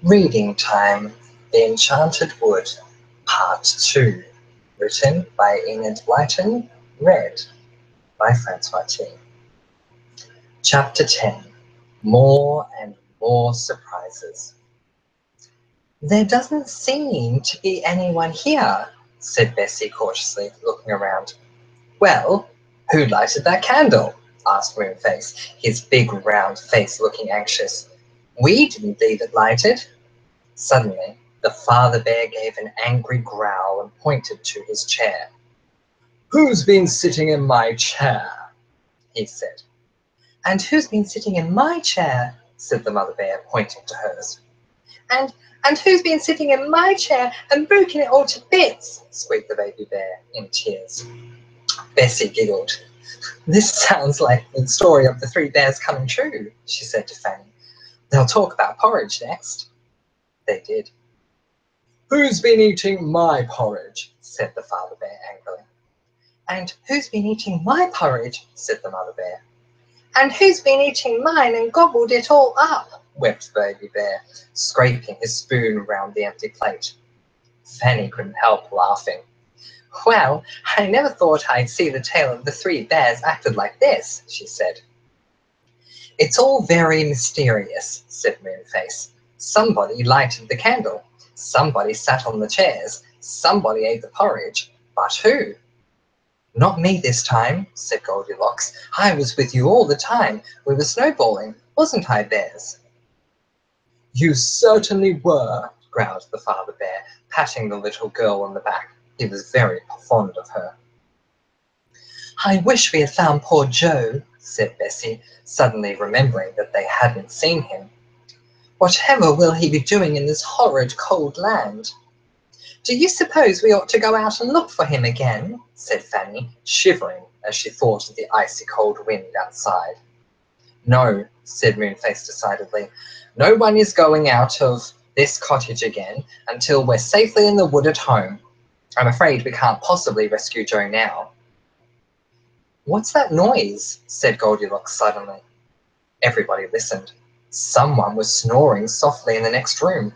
Reading Time, The Enchanted Wood, Part 2, written by Enid Blyton, read by Francois T. Chapter 10, More and More Surprises. "There doesn't seem to be anyone here," said Bessie cautiously, looking around. "Well, who lighted that candle?" asked Moonface, his big round face looking anxious. "We didn't leave it lighted." Suddenly, the father bear gave an angry growl and pointed to his chair. "Who's been sitting in my chair?" he said. "And who's been sitting in my chair?" said the mother bear, pointing to hers. And who's been sitting in my chair and broken it all to bits?" squeaked the baby bear in tears. Bessie giggled. "This sounds like the story of the three bears coming true," she said to Fanny. "They'll talk about porridge next." They did. "Who's been eating my porridge?" said the father bear angrily. "And who's been eating my porridge?" said the mother bear. "And who's been eating mine and gobbled it all up?" wept the baby bear, scraping his spoon round the empty plate. Fanny couldn't help laughing. "Well, I never thought I'd see the tale of the three bears acted like this," she said. "It's all very mysterious," said Moonface. "Somebody lighted the candle. Somebody sat on the chairs. Somebody ate the porridge. But who?" "Not me this time," said Goldilocks. "I was with you all the time. We were snowballing. Wasn't I, bears?" "You certainly were," growled the father bear, patting the little girl on the back. He was very fond of her. "I wish we had found poor Joe," said Bessie, suddenly remembering that they hadn't seen him. "Whatever will he be doing in this horrid cold land?" "Do you suppose we ought to go out and look for him again?" said Fanny, shivering as she thought of the icy cold wind outside. "No," said Moonface decidedly. "No one is going out of this cottage again until we're safely in the wood at home. I'm afraid we can't possibly rescue Joe now." "What's that noise?" said Goldilocks suddenly. Everybody listened. Someone was snoring softly in the next room.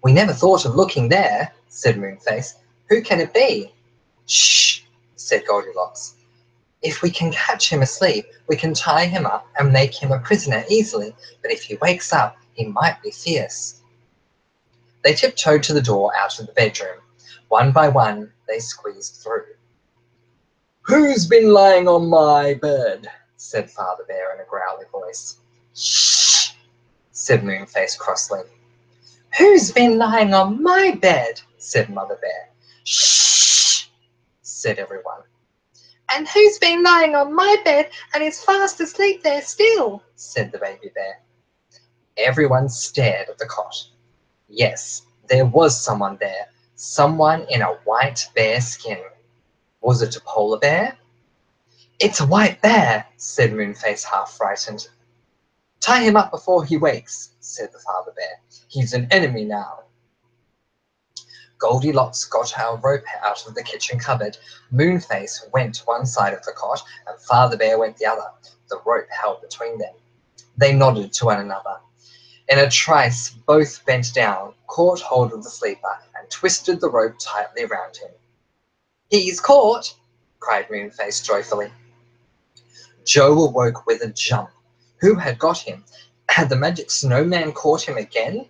"We never thought of looking there," said Moonface. "Who can it be?" "Shh," said Goldilocks. "If we can catch him asleep, we can tie him up and make him a prisoner easily, but if he wakes up, he might be fierce." They tiptoed to the door out of the bedroom. One by one, they squeezed through. "Who's been lying on my bed?" said Father Bear in a growly voice. "Shh," said Moonface crossly. "Who's been lying on my bed?" said Mother Bear. "Shh," said everyone. "And who's been lying on my bed and is fast asleep there still?" said the baby bear. Everyone stared at the cot. Yes, there was someone there, someone in a white bear skin. Was it a polar bear? "It's a white bear," said Moonface, half frightened. "Tie him up before he wakes," said the father bear. "He's an enemy now." Goldilocks got our rope out of the kitchen cupboard. Moonface went to one side of the cot and Father Bear went the other, the rope held between them. They nodded to one another. In a trice, both bent down, caught hold of the sleeper, and twisted the rope tightly round him. "He's caught!" cried Moonface joyfully. Joe awoke with a jump. Who had got him? Had the magic snowman caught him again?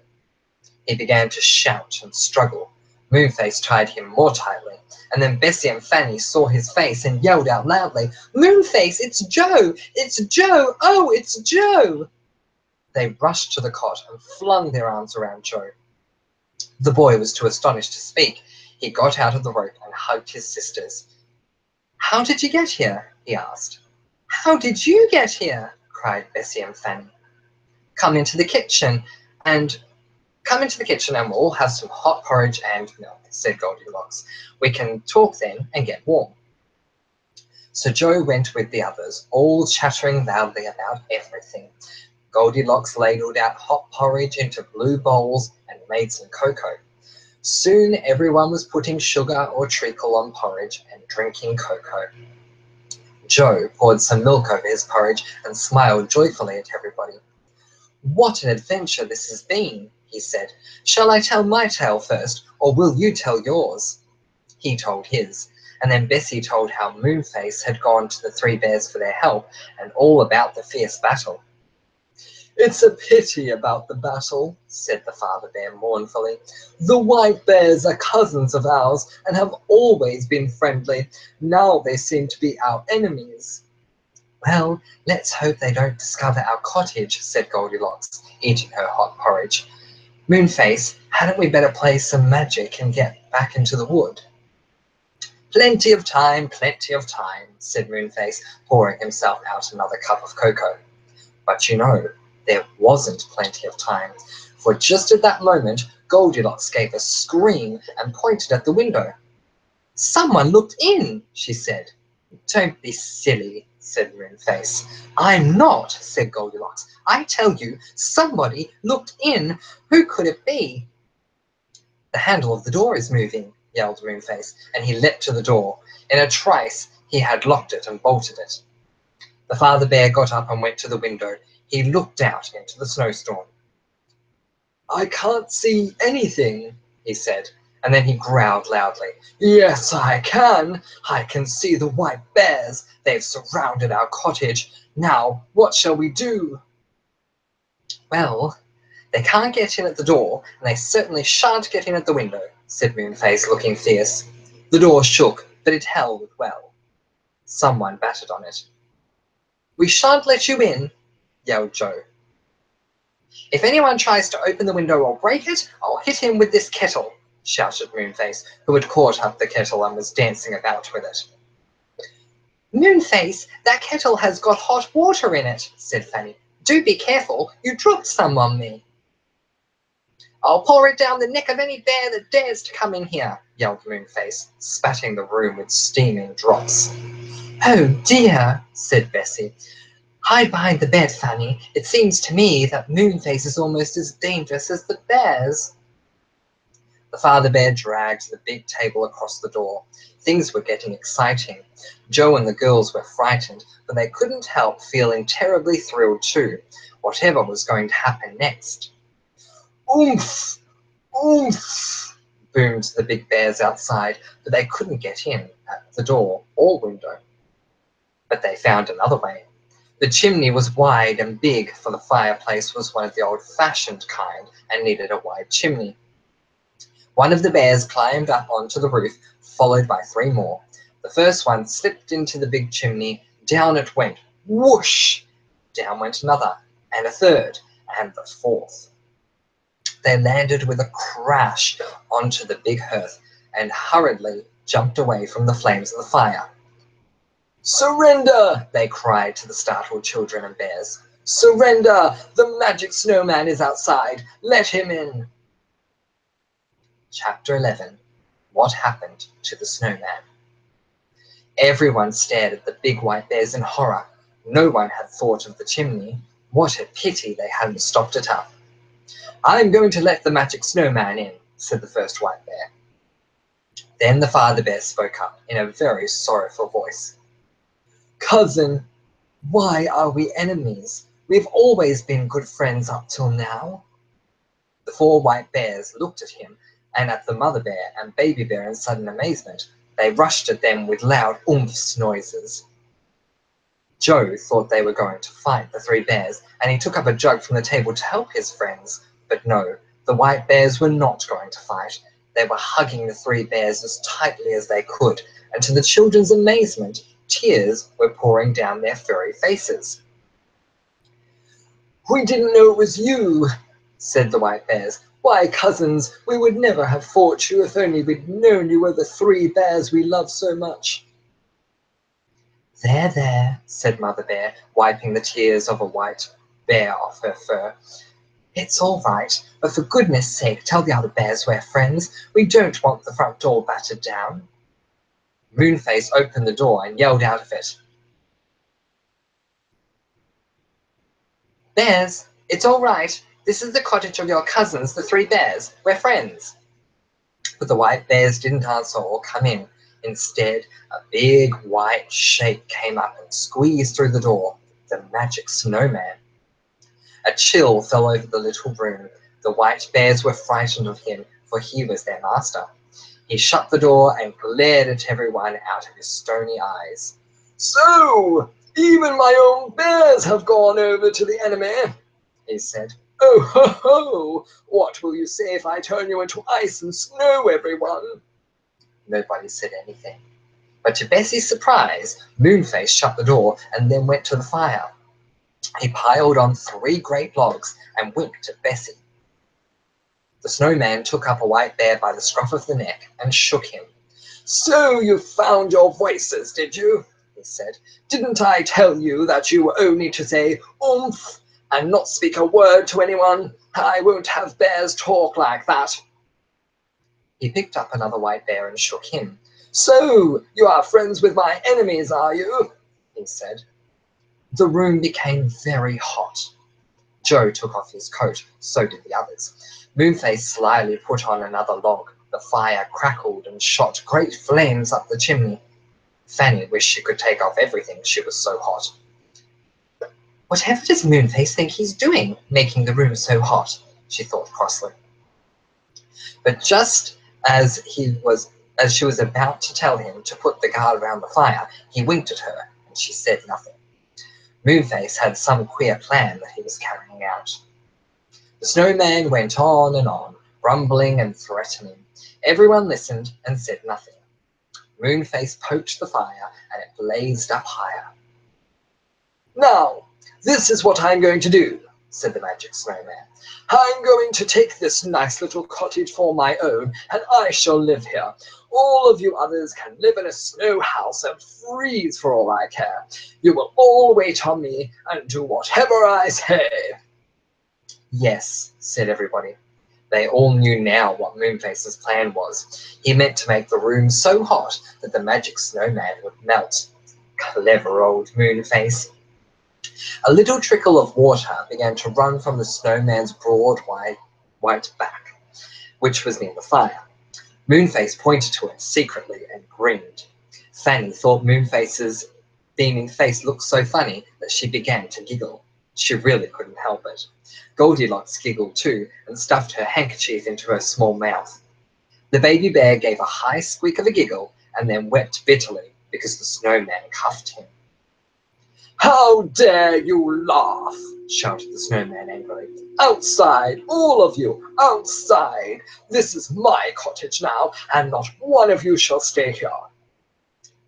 He began to shout and struggle. Moonface tied him more tightly, and then Bessie and Fanny saw his face and yelled out loudly, "Moonface, it's Joe! It's Joe! Oh, it's Joe!" They rushed to the cot and flung their arms around Joe. The boy was too astonished to speak. He got out of the rope and hugged his sisters. "How did you get here?" he asked. "How did you get here?" cried Bessie and Fanny. Come into the kitchen and we'll all have some hot porridge and milk," said Goldilocks. "We can talk then and get warm." So Joe went with the others, all chattering loudly about everything. Goldilocks ladled out hot porridge into blue bowls and made some cocoa. Soon everyone was putting sugar or treacle on porridge and drinking cocoa. Joe poured some milk over his porridge and smiled joyfully at everybody. "What an adventure this has been," he said. "Shall I tell my tale first, or will you tell yours?" He told his, and then Bessie told how Moonface had gone to the three bears for their help and all about the fierce battle. "It's a pity about the battle," said the father bear mournfully. "The white bears are cousins of ours and have always been friendly. Now they seem to be our enemies." "Well, let's hope they don't discover our cottage," said Goldilocks, eating her hot porridge. "Moonface, hadn't we better play some magic and get back into the wood?" Plenty of time," said Moonface, pouring himself out another cup of cocoa. But you know, there wasn't plenty of time, for just at that moment Goldilocks gave a scream and pointed at the window. "Someone looked in," she said. "Don't be silly," said Moonface. "I'm not," said Goldilocks. "I tell you, somebody looked in. Who could it be?" "The handle of the door is moving," yelled Moonface, and he leapt to the door. In a trice he had locked it and bolted it. The father bear got up and went to the window. He looked out into the snowstorm. "I can't see anything," he said, and then he growled loudly. "Yes, I can. I can see the white bears. They've surrounded our cottage. Now, what shall we do?" "Well, they can't get in at the door, and they certainly shan't get in at the window," said Moonface, looking fierce. The door shook, but it held well. Someone battered on it. "We shan't let you in," yelled Joe. "If anyone tries to open the window or break it, I'll hit him with this kettle," shouted Moonface, who had caught up the kettle and was dancing about with it. "Moonface, that kettle has got hot water in it," said Fanny. "Do be careful, you dropped some on me." "I'll pour it down the neck of any bear that dares to come in here," yelled Moonface, spatting the room with steaming drops. "Oh dear," said Bessie. "Hide behind the bed, Fanny. It seems to me that Moonface is almost as dangerous as the bears." The father bear dragged the big table across the door. Things were getting exciting. Joe and the girls were frightened, but they couldn't help feeling terribly thrilled too, whatever was going to happen next. "Oomph! Oomph!" boomed the big bears outside, but they couldn't get in at the door or window. But they found another way. The chimney was wide and big, for the fireplace was one of the old-fashioned kind and needed a wide chimney. One of the bears climbed up onto the roof, followed by three more. The first one slipped into the big chimney. Down it went. Whoosh! Down went another, and a third, and the fourth. They landed with a crash onto the big hearth and hurriedly jumped away from the flames of the fire. "Surrender!" they cried to the startled children and bears. "Surrender! The magic snowman is outside. Let him in." Chapter 11. What Happened to the Snowman? Everyone stared at the big white bears in horror. No one had thought of the chimney. What a pity they hadn't stopped it up. "I'm going to let the magic snowman in," said the first white bear. Then the father bear spoke up in a very sorrowful voice. "Cousin, why are we enemies? We've always been good friends up till now." The four white bears looked at him and at the mother bear and baby bear in sudden amazement. They rushed at them with loud oomphs noises. Joe thought they were going to fight the three bears, and he took up a jug from the table to help his friends. But no, the white bears were not going to fight. They were hugging the three bears as tightly as they could, and to the children's amazement, tears were pouring down their furry faces. "We didn't know it was you," said the white bears. "Why, cousins, we would never have fought you if only we'd known you were the three bears we love so much." There," said Mother Bear, wiping the tears of a white bear off her fur. "It's all right, but for goodness sake tell the other bears we're friends. We don't want the front door battered down." Moonface opened the door and yelled out of it. "Bears, it's all right. This is the cottage of your cousins, the three bears. We're friends." But the white bears didn't answer or come in. Instead, a big white shape came up and squeezed through the door. The magic snowman. A chill fell over the little room. The white bears were frightened of him, for he was their master. He shut the door and glared at everyone out of his stony eyes. "So, even my own bears have gone over to the enemy," he said. "Oh ho ho! What will you say if I turn you into ice and snow, everyone?" Nobody said anything. But to Bessie's surprise, Moonface shut the door and then went to the fire. He piled on 3 great logs and winked at Bessie. The snowman took up a white bear by the scruff of the neck and shook him. "So you found your voices, did you?" he said. "Didn't I tell you that you were only to say oomph and not speak a word to anyone? I won't have bears talk like that." He picked up another white bear and shook him. "So you are friends with my enemies, are you?" he said. The room became very hot. Joe took off his coat, so did the others. Moonface slyly put on another log. The fire crackled and shot great flames up the chimney. Fanny wished she could take off everything, she was so hot. "Whatever does Moonface think he's doing, making the room so hot?" she thought crossly. But just as she was about to tell him to put the guard around the fire, he winked at her, and she said nothing. Moonface had some queer plan that he was carrying out. The snowman went on, grumbling and threatening. Everyone listened and said nothing. Moonface poked the fire, and it blazed up higher. "Now, this is what I'm going to do," said the magic snowman. "I'm going to take this nice little cottage for my own, and I shall live here. All of you others can live in a snow house and freeze for all I care. You will all wait on me and do whatever I say." "Yes," said everybody. They all knew now what Moonface's plan was. He meant to make the room so hot that the magic snowman would melt. Clever old Moonface. A little trickle of water began to run from the snowman's broad white back, which was near the fire. Moonface pointed to it secretly and grinned. Fanny thought Moonface's beaming face looked so funny that she began to giggle. She really couldn't help it. Goldilocks giggled too and stuffed her handkerchief into her small mouth. The baby bear gave a high squeak of a giggle and then wept bitterly because the snowman cuffed him. "How dare you laugh?" shouted the snowman angrily. "Outside, all of you, outside! This is my cottage now, and not one of you shall stay here."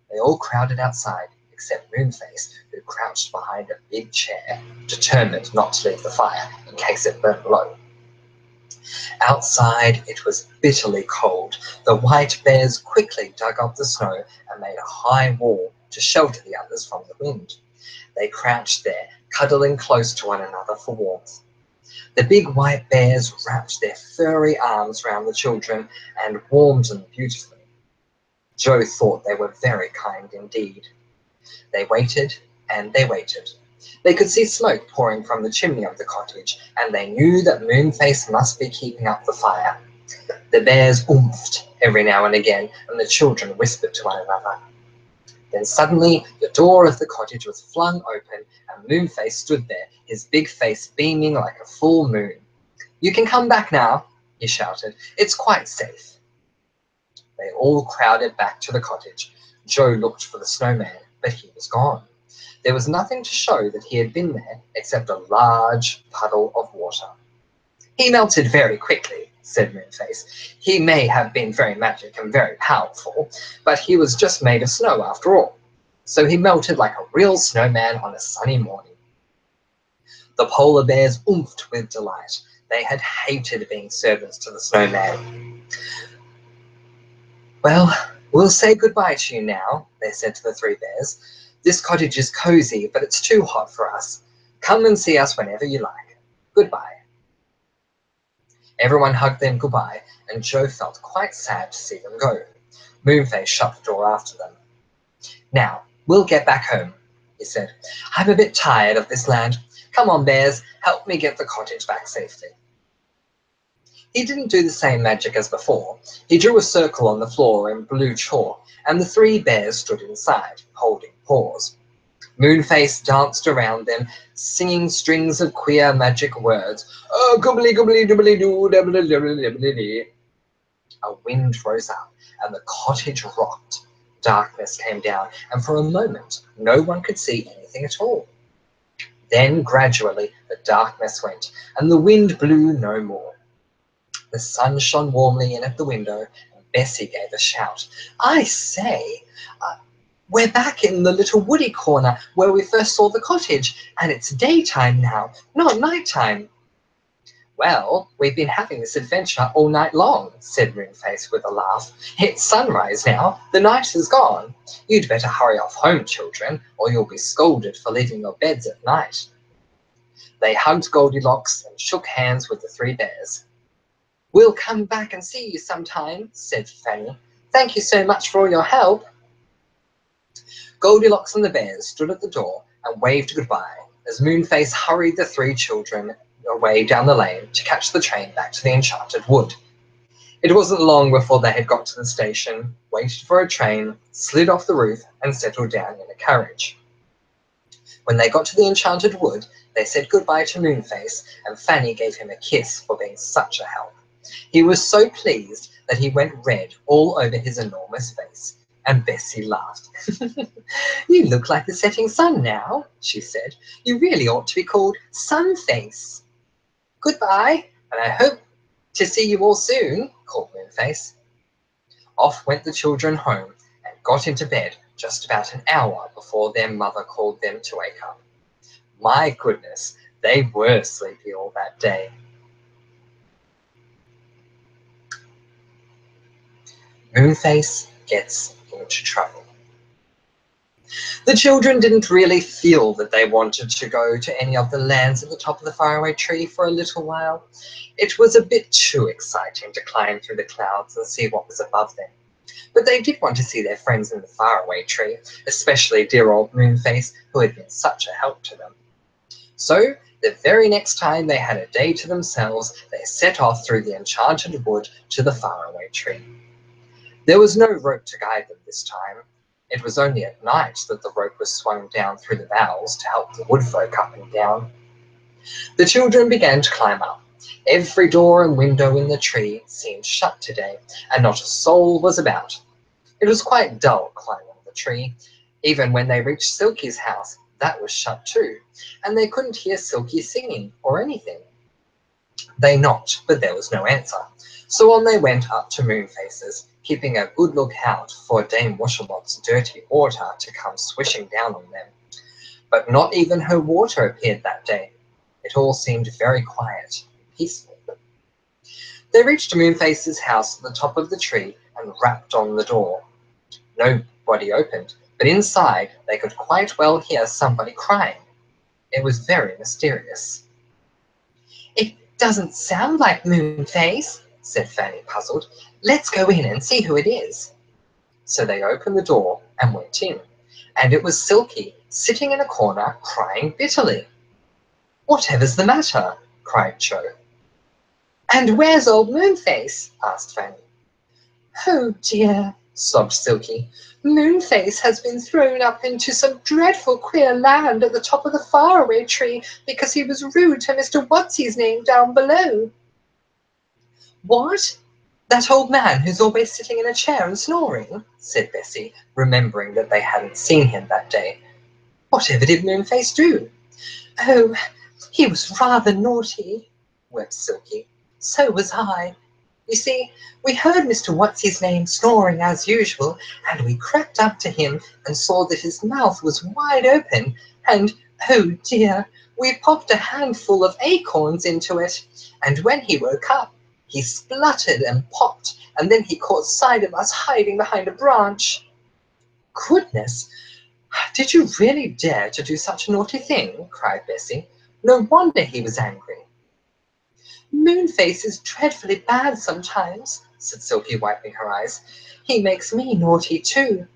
They all crowded outside, except Moonface, who crouched behind a big chair, determined not to leave the fire in case it burnt low. Outside it was bitterly cold. The white bears quickly dug up the snow and made a high wall to shelter the others from the wind. They crouched there, cuddling close to one another for warmth. The big white bears wrapped their furry arms round the children and warmed them beautifully. Joe thought they were very kind indeed. They waited and they waited. They could see smoke pouring from the chimney of the cottage, and they knew that Moonface must be keeping up the fire. The bears oomphed every now and again, and the children whispered to one another. Then suddenly the door of the cottage was flung open, and Moonface stood there, his big face beaming like a full moon. "You can come back now," he shouted. "It's quite safe." They all crowded back to the cottage. Joe looked for the snowman, but he was gone. There was nothing to show that he had been there except a large puddle of water. "He melted very quickly," said Moonface. "He may have been very magic and very powerful, but he was just made of snow after all. So he melted like a real snowman on a sunny morning." The polar bears oomphed with delight. They had hated being servants to the snowman. "Well, we'll say goodbye to you now," they said to the 3 bears. "This cottage is cozy, but it's too hot for us. Come and see us whenever you like. Goodbye." Everyone hugged them goodbye, and Joe felt quite sad to see them go. Moonface shut the door after them. "Now, we'll get back home," he said. "I'm a bit tired of this land. Come on, bears, help me get the cottage back safely." He didn't do the same magic as before. He drew a circle on the floor in blue chalk, and the 3 bears stood inside, holding paws. Moonface danced around them, singing strings of queer magic words. Oh, goobly goobly doobly doo, doobly doobly doobly dee. A wind rose up, and the cottage rocked. Darkness came down, and for a moment no one could see anything at all. Then gradually the darkness went, and the wind blew no more. The sun shone warmly in at the window, and Bessie gave a shout. I say, we're back in the little woody corner where we first saw the cottage, and it's daytime now, not nighttime. Well, we've been having this adventure all night long, said Moonface with a laugh. It's sunrise now, the night is gone. You'd better hurry off home, children, or you'll be scolded for leaving your beds at night. They hugged Goldilocks and shook hands with the three bears. We'll come back and see you sometime, said Fanny. Thank you so much for all your help. Goldilocks and the bears stood at the door and waved goodbye as Moonface hurried the three children away down the lane to catch the train back to the Enchanted Wood. It wasn't long before they had got to the station, waited for a train, slid off the roof, and settled down in a carriage. When they got to the Enchanted Wood, they said goodbye to Moonface, and Fanny gave him a kiss for being such a help. He was so pleased that he went red all over his enormous face, and Bessie laughed. You look like the setting sun now, she said. You really ought to be called Sunface. Goodbye, and I hope to see you all soon, called Moonface. Off went the children home and got into bed just about an hour before their mother called them to wake up. My goodness, they were sleepy all that day. Moonface gets into trouble. The children didn't really feel that they wanted to go to any of the lands at the top of the faraway tree for a little while. It was a bit too exciting to climb through the clouds and see what was above them. But they did want to see their friends in the faraway tree, especially dear old Moonface, who had been such a help to them. So, the very next time they had a day to themselves, they set off through the Enchanted Wood to the faraway tree. There was no rope to guide them this time. It was only at night that the rope was swung down through the boughs to help the woodfolk up and down. The children began to climb up. Every door and window in the tree seemed shut today, and not a soul was about. It was quite dull climbing the tree. Even when they reached Silky's house, that was shut too, and they couldn't hear Silky singing or anything. They knocked, but there was no answer. So on they went up to Moonface's, keeping a good look out for Dame Washerlot's dirty water to come swishing down on them. But not even her water appeared that day. It all seemed very quiet and peaceful. They reached Moonface's house at the top of the tree and rapped on the door. Nobody opened, but inside they could quite well hear somebody crying. It was very mysterious. It doesn't sound like Moonface, said Fanny, puzzled. Let's go in and see who it is. So they opened the door and went in, and it was Silky, sitting in a corner, crying bitterly. Whatever's the matter? Cried Joe. And where's old Moonface? Asked Fanny. Oh dear, sobbed Silky. Moonface has been thrown up into some dreadful queer land at the top of the faraway tree because he was rude to Mr. What's-his-name down below. What? That old man who's always sitting in a chair and snoring? Said Bessie, remembering that they hadn't seen him that day. Whatever did Moonface do? Oh, he was rather naughty, wept Silky. So was I. You see, we heard Mr. What's-his-name snoring as usual, and we crept up to him and saw that his mouth was wide open, and, oh dear, we popped a handful of acorns into it, and when he woke up, he spluttered and popped, and then he caught sight of us hiding behind a branch. Goodness! Did you really dare to do such a naughty thing? Cried Bessie. No wonder he was angry. Moonface is dreadfully bad sometimes, said Silky, wiping her eyes. He makes me naughty too.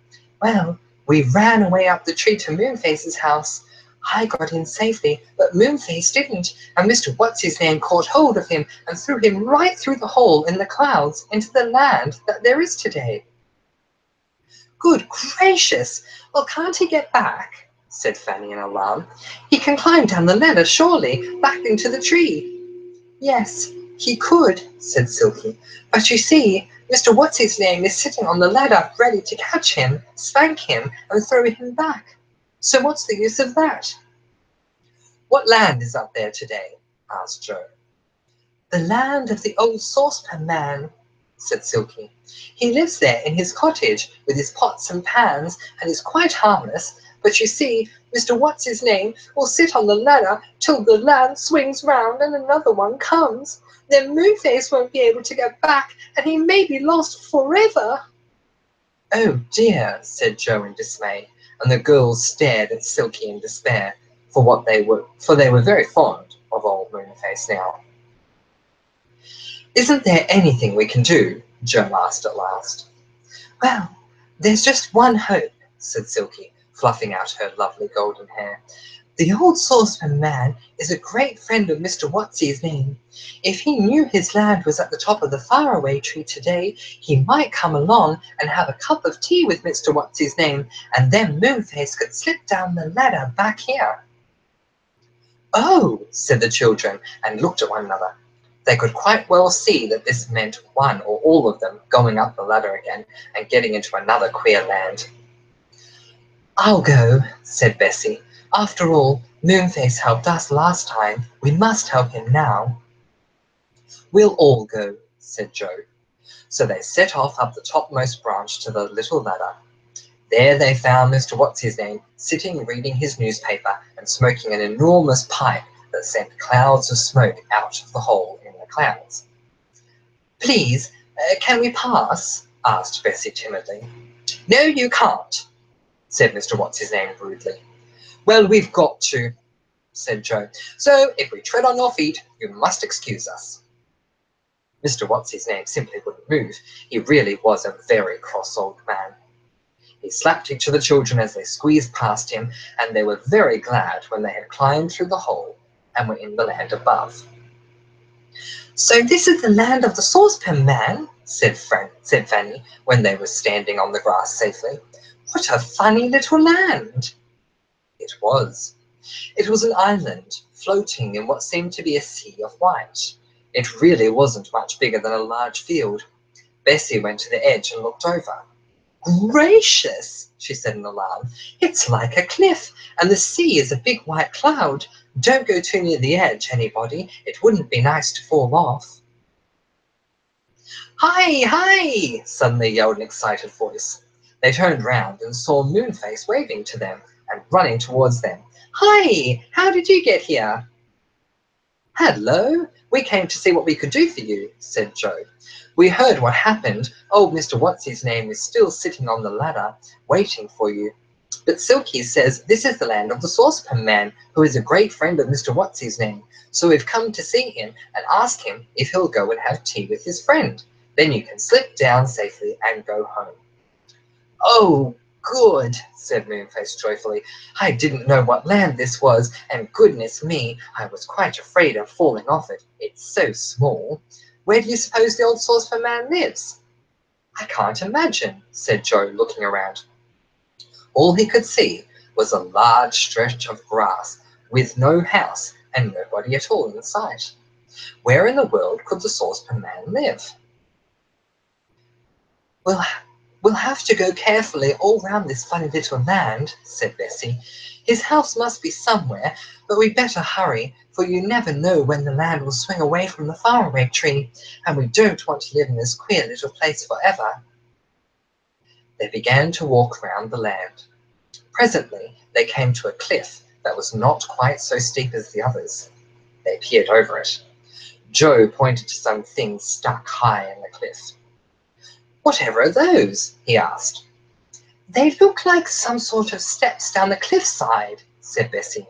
Well, we ran away up the tree to Moonface's house. I got in safely, but Moonface didn't, and Mr. What's-his-name caught hold of him and threw him right through the hole in the clouds into the land that there is today. Good gracious! Well, can't he get back? said Fanny in alarm. "He can climb down the ladder, surely, back into the tree." "Yes, he could," said Silky. "But you see, Mr. What's-his-name is sitting on the ladder ready to catch him, spank him, and throw him back. So what's the use of that?" "What land is up there today?" asked Joe. "The land of the old saucepan man," said Silky. "He lives there in his cottage with his pots and pans and is quite harmless, but you see, Mr. What's-his-name will sit on the ladder till the land swings round and another one comes. Then Moonface won't be able to get back and he may be lost forever." "Oh dear," said Joe in dismay, and the girls stared at Silky in despair, for they were very fond of old Moonface now. "Isn't there anything we can do?" Joe asked at last. "Well, there's just one hope," said Silky, fluffing out her lovely golden hair. "The old saucepan man is a great friend of Mr. What's-his-name. If he knew his land was at the top of the faraway tree today, he might come along and have a cup of tea with Mr. What's-his-name, and then Moonface could slip down the ladder back here." "Oh," said the children, and looked at one another. They could quite well see that this meant one or all of them going up the ladder again and getting into another queer land. "I'll go," said Bessie. "After all, Moonface helped us last time. We must help him now." "We'll all go," said Joe. So they set off up the topmost branch to the little ladder. There they found Mr. What's-his-name sitting reading his newspaper and smoking an enormous pipe that sent clouds of smoke out of the hole in the clouds. "Please, can we pass?" asked Bessie timidly. "No, you can't," said Mr. What's-his-name rudely. "Well, we've got to," said Joe. "So if we tread on your feet, you must excuse us." Mr. What's-his-name simply wouldn't move. He really was a very cross old man. He slapped each of the children as they squeezed past him, and they were very glad when they had climbed through the hole and were in the land above. "So this is the land of the saucepan man," said Fanny, when they were standing on the grass safely. "What a funny little land!" It was. It was an island, floating in what seemed to be a sea of white. It really wasn't much bigger than a large field. Bessie went to the edge and looked over. "Gracious!" she said in alarm. "It's like a cliff, and the sea is a big white cloud. Don't go too near the edge, anybody. It wouldn't be nice to fall off." "Hi, hi!" suddenly yelled an excited voice. They turned round and saw Moonface waving to them and running towards them. "Hi! How did you get here?" "Hello! We came to see what we could do for you," said Joe. "We heard what happened. Old Mr. What's-his-name is still sitting on the ladder, waiting for you. But Silky says this is the land of the saucepan man, who is a great friend of Mr. What's-his-name. So we've come to see him and ask him if he'll go and have tea with his friend. Then you can slip down safely and go home." "Oh, good," said Moonface joyfully. "I didn't know what land this was, and goodness me, I was quite afraid of falling off it. It's so small. Where do you suppose the old saucepan man lives?" "I can't imagine," said Joe, looking around. All he could see was a large stretch of grass with no house and nobody at all in sight. Where in the world could the saucepan man live? We'll have to go carefully all round this funny little land," said Bessie. "His house must be somewhere, but we'd better hurry, for you never know when the land will swing away from the faraway tree, and we don't want to live in this queer little place forever." They began to walk round the land. Presently they came to a cliff that was not quite so steep as the others. They peered over it. Joe pointed to some things stuck high in the cliff. "Whatever are those?" he asked. "They look like some sort of steps down the cliffside," said Bessie.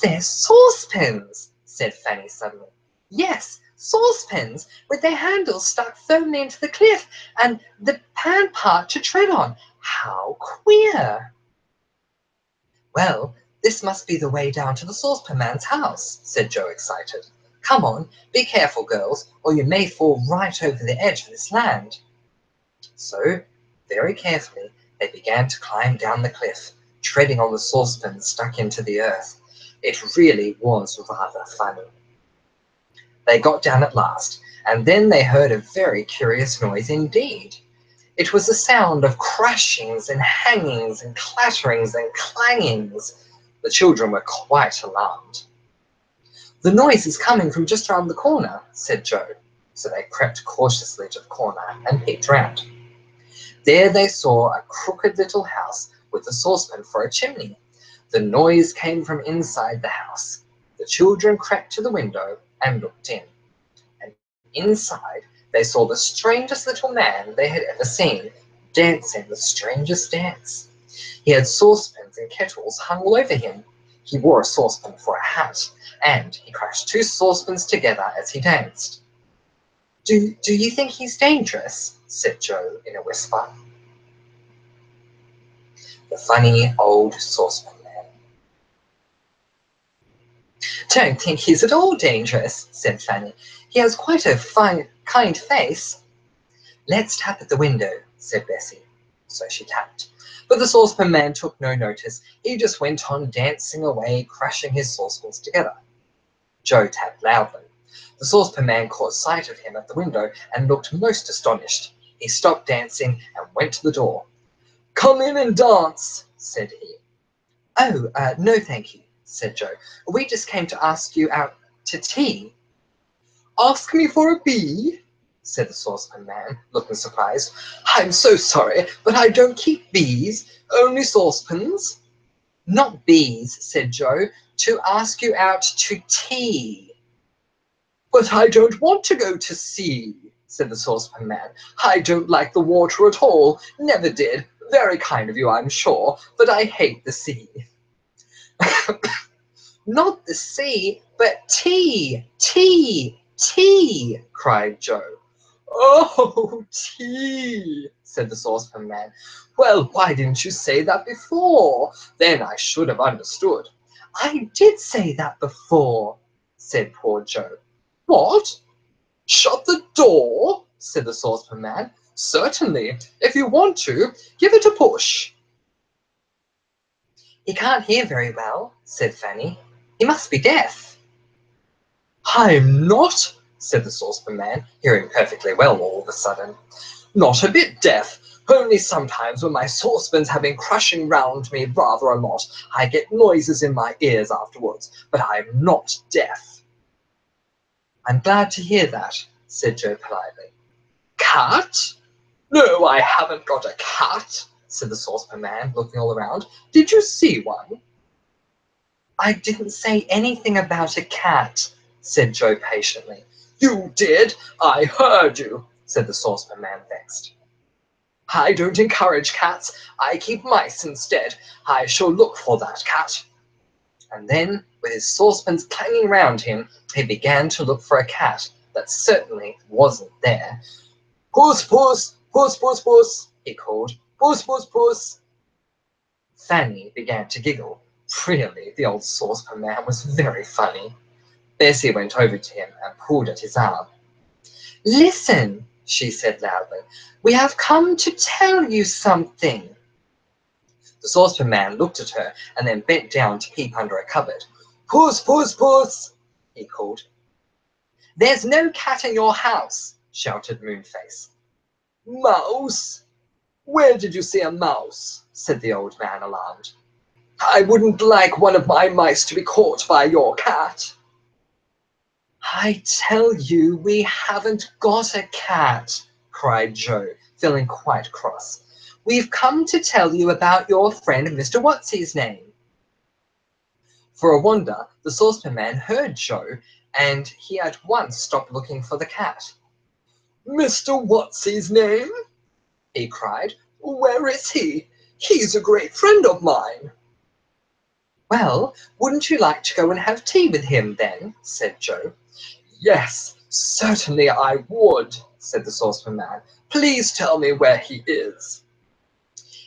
"They're saucepans," said Fanny suddenly. "Yes, saucepans, with their handles stuck firmly into the cliff, and the pan part to tread on. How queer!" "Well, this must be the way down to the saucepan man's house," said Joe, excited. "Come on, be careful, girls, or you may fall right over the edge of this land." So, very carefully, they began to climb down the cliff, treading on the saucepan stuck into the earth. It really was rather funny. They got down at last, and then they heard a very curious noise indeed. It was the sound of crashings and hangings and clatterings and clangings. The children were quite alarmed. "The noise is coming from just round the corner," said Joe. So they crept cautiously to the corner and peeked round. There they saw a crooked little house with a saucepan for a chimney. The noise came from inside the house. The children crept to the window and looked in. And inside they saw the strangest little man they had ever seen, dancing the strangest dance. He had saucepans and kettles hung all over him. He wore a saucepan for a hat, and he crashed 2 saucepans together as he danced. Do you think he's dangerous?" said Joe in a whisper. The funny old saucepan man. "Don't think he's at all dangerous," said Fanny. "He has quite a fine, kind face." "Let's tap at the window," said Bessie. So she tapped. But the saucepan man took no notice. He just went on dancing away, crashing his saucepans together. Joe tapped loudly. The saucepan man caught sight of him at the window and looked most astonished. He stopped dancing and went to the door. "Come in and dance," said he. "Oh, no thank you," said Joe. "We just came to ask you out to tea." "Ask me for a bee?" said the saucepan man, looking surprised. "I'm so sorry, but I don't keep bees, only saucepans." "Not bees," said Joe, "to ask you out to tea." "But I don't want to go to sea," said the saucepan man. "I don't like the water at all, never did. Very kind of you, I'm sure, but I hate the sea." "Not the sea, but tea, tea, tea," cried Joe. "Oh, tea," said the saucepan man. "Well, why didn't you say that before? Then I should have understood." "I did say that before," said poor Joe. "What? Shut the door?" said the saucepan man. "Certainly, if you want to, give it a push." "He can't hear very well," said Fanny. "He must be deaf." "I'm not," said the saucepan man, hearing perfectly well all of a sudden. "Not a bit deaf. Only sometimes when my saucepans have been crushing round me rather a lot, I get noises in my ears afterwards, but I'm not deaf." "I'm glad to hear that," said Joe politely. "Cat? No, I haven't got a cat," said the saucepan man, looking all around. "Did you see one?" "I didn't say anything about a cat," said Joe patiently. "You did. I heard you," said the saucepan man, vexed. "I don't encourage cats. I keep mice instead. I shall look for that cat." And then, with his saucepans clanging round him, he began to look for a cat that certainly wasn't there. "Puss, puss, puss, puss, puss," he called. "Puss, puss, puss." Fanny began to giggle. Really, the old saucepan man was very funny. Bessie went over to him and pulled at his arm. "Listen," she said loudly. "We have come to tell you something." The saucepan man looked at her and then bent down to peep under a cupboard. "Puss, puss, puss," he called. "There's no cat in your house," shouted Moonface. "Mouse? Where did you see a mouse?" said the old man, alarmed. "I wouldn't like one of my mice to be caught by your cat." "I tell you, we haven't got a cat," cried Joe, feeling quite cross. "We've come to tell you about your friend Mr. What's-his-name." For a wonder, the saucepan man heard Joe, and he at once stopped looking for the cat. "Mr. What's-his-name?" he cried. "Where is he? He's a great friend of mine." "Well, wouldn't you like to go and have tea with him then?" said Joe. "Yes, certainly I would," said the saucepan man. "Please tell me where he is."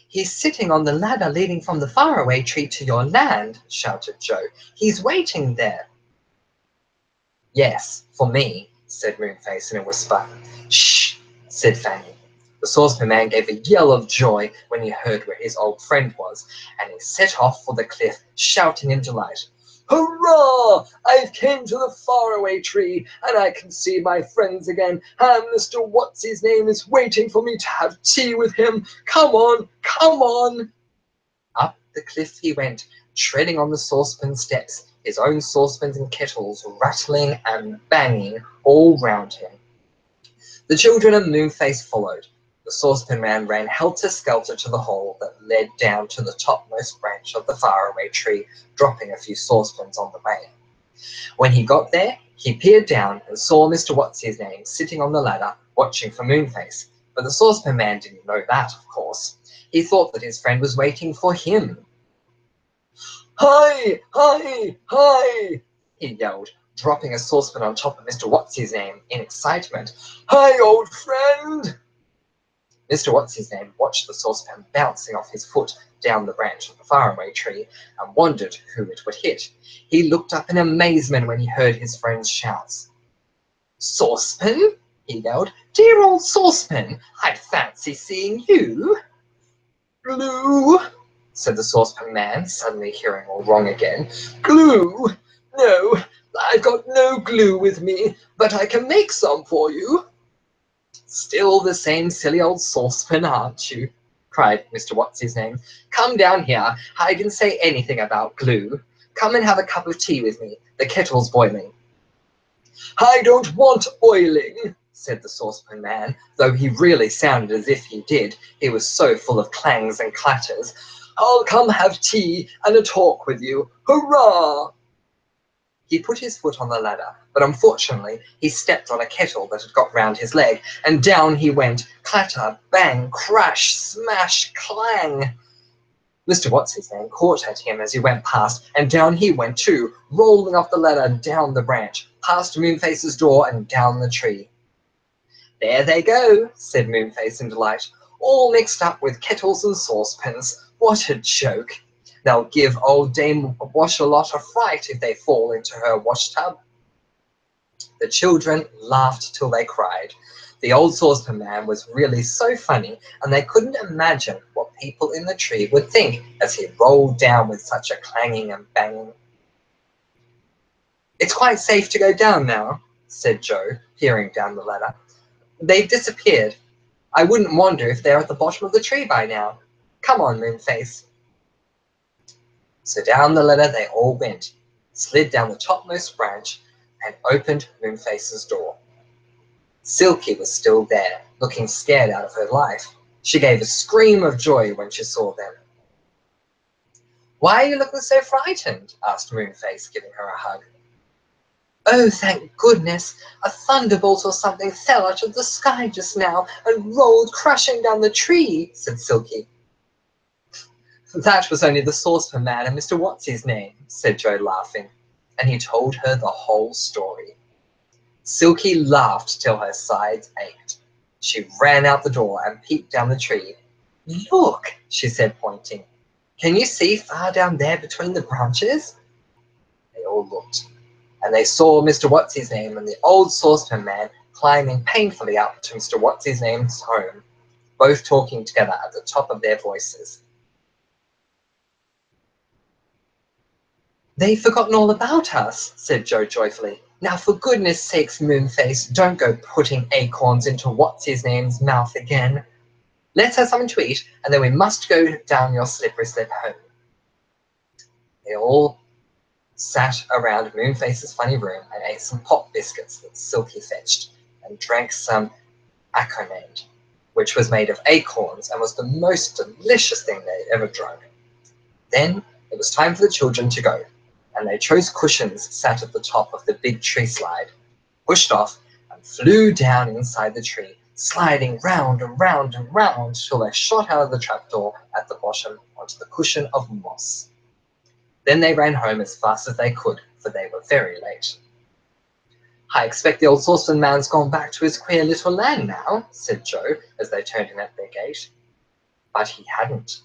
"He's sitting on the ladder leading from the faraway tree to your land," shouted Joe. "He's waiting there." "Yes, for me," said Moonface in a whisper. "Shh," said Fanny. The saucepan man gave a yell of joy when he heard where his old friend was, and he set off for the cliff, shouting in delight. "Hurrah! I've came to the faraway tree, and I can see my friends again, and Mr. What's-his-name is waiting for me to have tea with him. Come on, come on!" Up the cliff he went, treading on the saucepan steps, his own saucepans and kettles rattling and banging all round him. The children and Moonface followed. The saucepan man ran helter-skelter to the hole that led down to the topmost branch of the faraway tree, dropping a few saucepans on the way. When he got there, he peered down and saw Mr. What's-his-name sitting on the ladder, watching for Moonface. But the saucepan man didn't know that, of course. He thought that his friend was waiting for him. "Hi! Hi! Hi!" he yelled, dropping a saucepan on top of Mr. What's-his-name in excitement. "Hi, old friend!" Mr. What's-his-name watched the saucepan bouncing off his foot down the branch of the faraway tree and wondered who it would hit. He looked up in amazement when he heard his friend's shouts. "Saucepan?" he yelled. "Dear old saucepan! I'd fancy seeing you." "Glue?" said the saucepan man, suddenly hearing all wrong again. "Glue? No, I've got no glue with me, but I can make some for you." "Still the same silly old saucepan, aren't you?" cried Mr. What's-his-name. "Come down here. I didn't say anything about glue. Come and have a cup of tea with me. The kettle's boiling." "I don't want oiling," said the saucepan man, though he really sounded as if he did. He was so full of clangs and clatters. "I'll come have tea and a talk with you. Hurrah!" He put his foot on the ladder, but unfortunately he stepped on a kettle that had got round his leg, and down he went, clatter, bang, crash, smash, clang. Mr. What's-his-name caught at him as he went past, and down he went too, rolling off the ladder down the branch, past Moonface's door and down the tree. "There they go," said Moonface in delight, "all mixed up with kettles and saucepans. What a joke! They'll give old Dame Wash-a-Lot a fright if they fall into her wash-tub." The children laughed till they cried. The old saucepan man was really so funny, and they couldn't imagine what people in the tree would think as he rolled down with such a clanging and banging. "It's quite safe to go down now," said Joe, peering down the ladder. "They've disappeared. I wouldn't wonder if they're at the bottom of the tree by now. Come on, Moonface." So down the ladder they all went, slid down the topmost branch, and opened Moonface's door. Silky was still there, looking scared out of her life. She gave a scream of joy when she saw them. "Why are you looking so frightened?" asked Moonface, giving her a hug. "Oh, thank goodness! A thunderbolt or something fell out of the sky just now and rolled crashing down the tree," said Silky. "That was only the saucepan man and Mr. What's-his-name," said Joe, laughing, and he told her the whole story. Silky laughed till her sides ached. She ran out the door and peeped down the tree. "Look," she said, pointing. "Can you see far down there between the branches?" They all looked, and they saw Mr. What's-his-name and the old saucepan man climbing painfully up to Mr. What's-his-name's home, both talking together at the top of their voices. "They've forgotten all about us," said Joe joyfully. "Now, for goodness sakes, Moonface, don't go putting acorns into What's-his-name's mouth again. Let's have something to eat, and then we must go down your slippery slip home." They all sat around Moonface's funny room and ate some pop biscuits that Silky fetched, and drank some Enchanted, which was made of acorns and was the most delicious thing they'd ever drunk. Then it was time for the children to go, and they chose cushions sat at the top of the big tree slide, pushed off, and flew down inside the tree, sliding round and round and round till they shot out of the trapdoor at the bottom onto the cushion of moss. Then they ran home as fast as they could, for they were very late. "I expect the old saucepan man's gone back to his queer little land now," said Joe as they turned in at their gate. But he hadn't.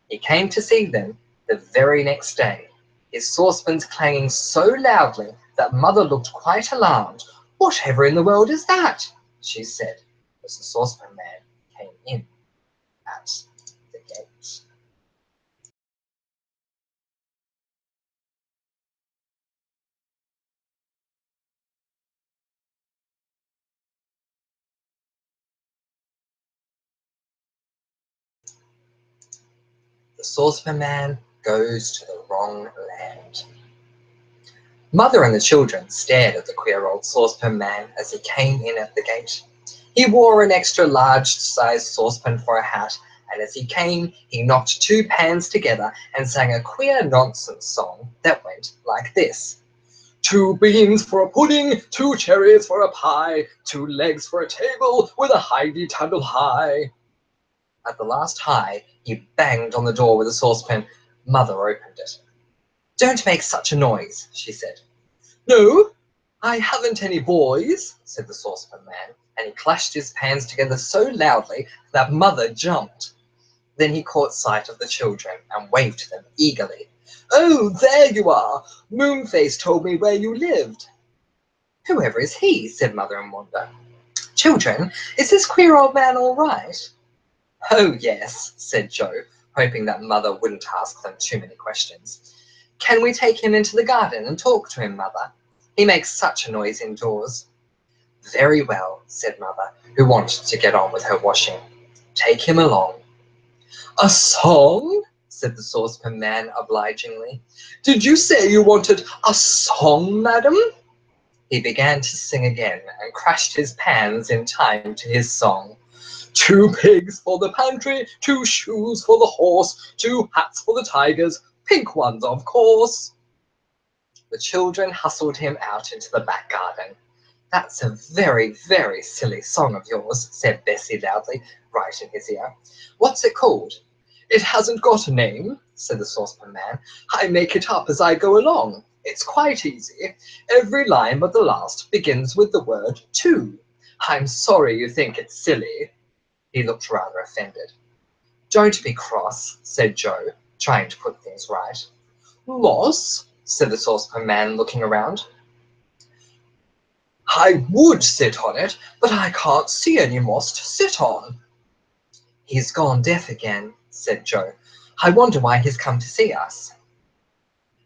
He came to see them the very next day, his saucepans clanging so loudly that Mother looked quite alarmed. "Whatever in the world is that?" she said, as the saucepan man came in at the gate. The saucepan man goes to the wrong land. Mother and the children stared at the queer old saucepan man as he came in at the gate. He wore an extra large-sized saucepan for a hat, and as he came, he knocked two pans together and sang a queer nonsense song that went like this. 2 beans for a pudding, 2 cherries for a pie, 2 legs for a table with a hidey-tuddle high. At the last high, he banged on the door with a saucepan. Mother opened it. Don't make such a noise, she said. No, I haven't any boys, said the saucepan man, and he clashed his pans together so loudly that Mother jumped. Then he caught sight of the children and waved to them eagerly. Oh, there you are! Moonface told me where you lived. Whoever is he? Said Mother in wonder. Children, is this queer old man all right? Oh, yes, said Joe, hoping that Mother wouldn't ask them too many questions. Can we take him into the garden and talk to him, Mother? He makes such a noise indoors. Very well, said Mother, who wanted to get on with her washing. Take him along. A song? Said the saucepan man obligingly. Did you say you wanted a song, madam? He began to sing again and crashed his pans in time to his song. 2 pigs for the pantry, 2 shoes for the horse, 2 hats for the tigers, pink ones, of course. The children hustled him out into the back garden. That's a very, very silly song of yours, said Bessie loudly, right in his ear. What's it called? It hasn't got a name, said the saucepan man. I make it up as I go along. It's quite easy. Every line but the last begins with the word to. I'm sorry you think it's silly. He looked rather offended. Don't be cross, said Joe, trying to put things right. Moss, said the saucepan man, looking around. I would sit on it, but I can't see any moss to sit on. He's gone deaf again, said Joe. I wonder why he's come to see us.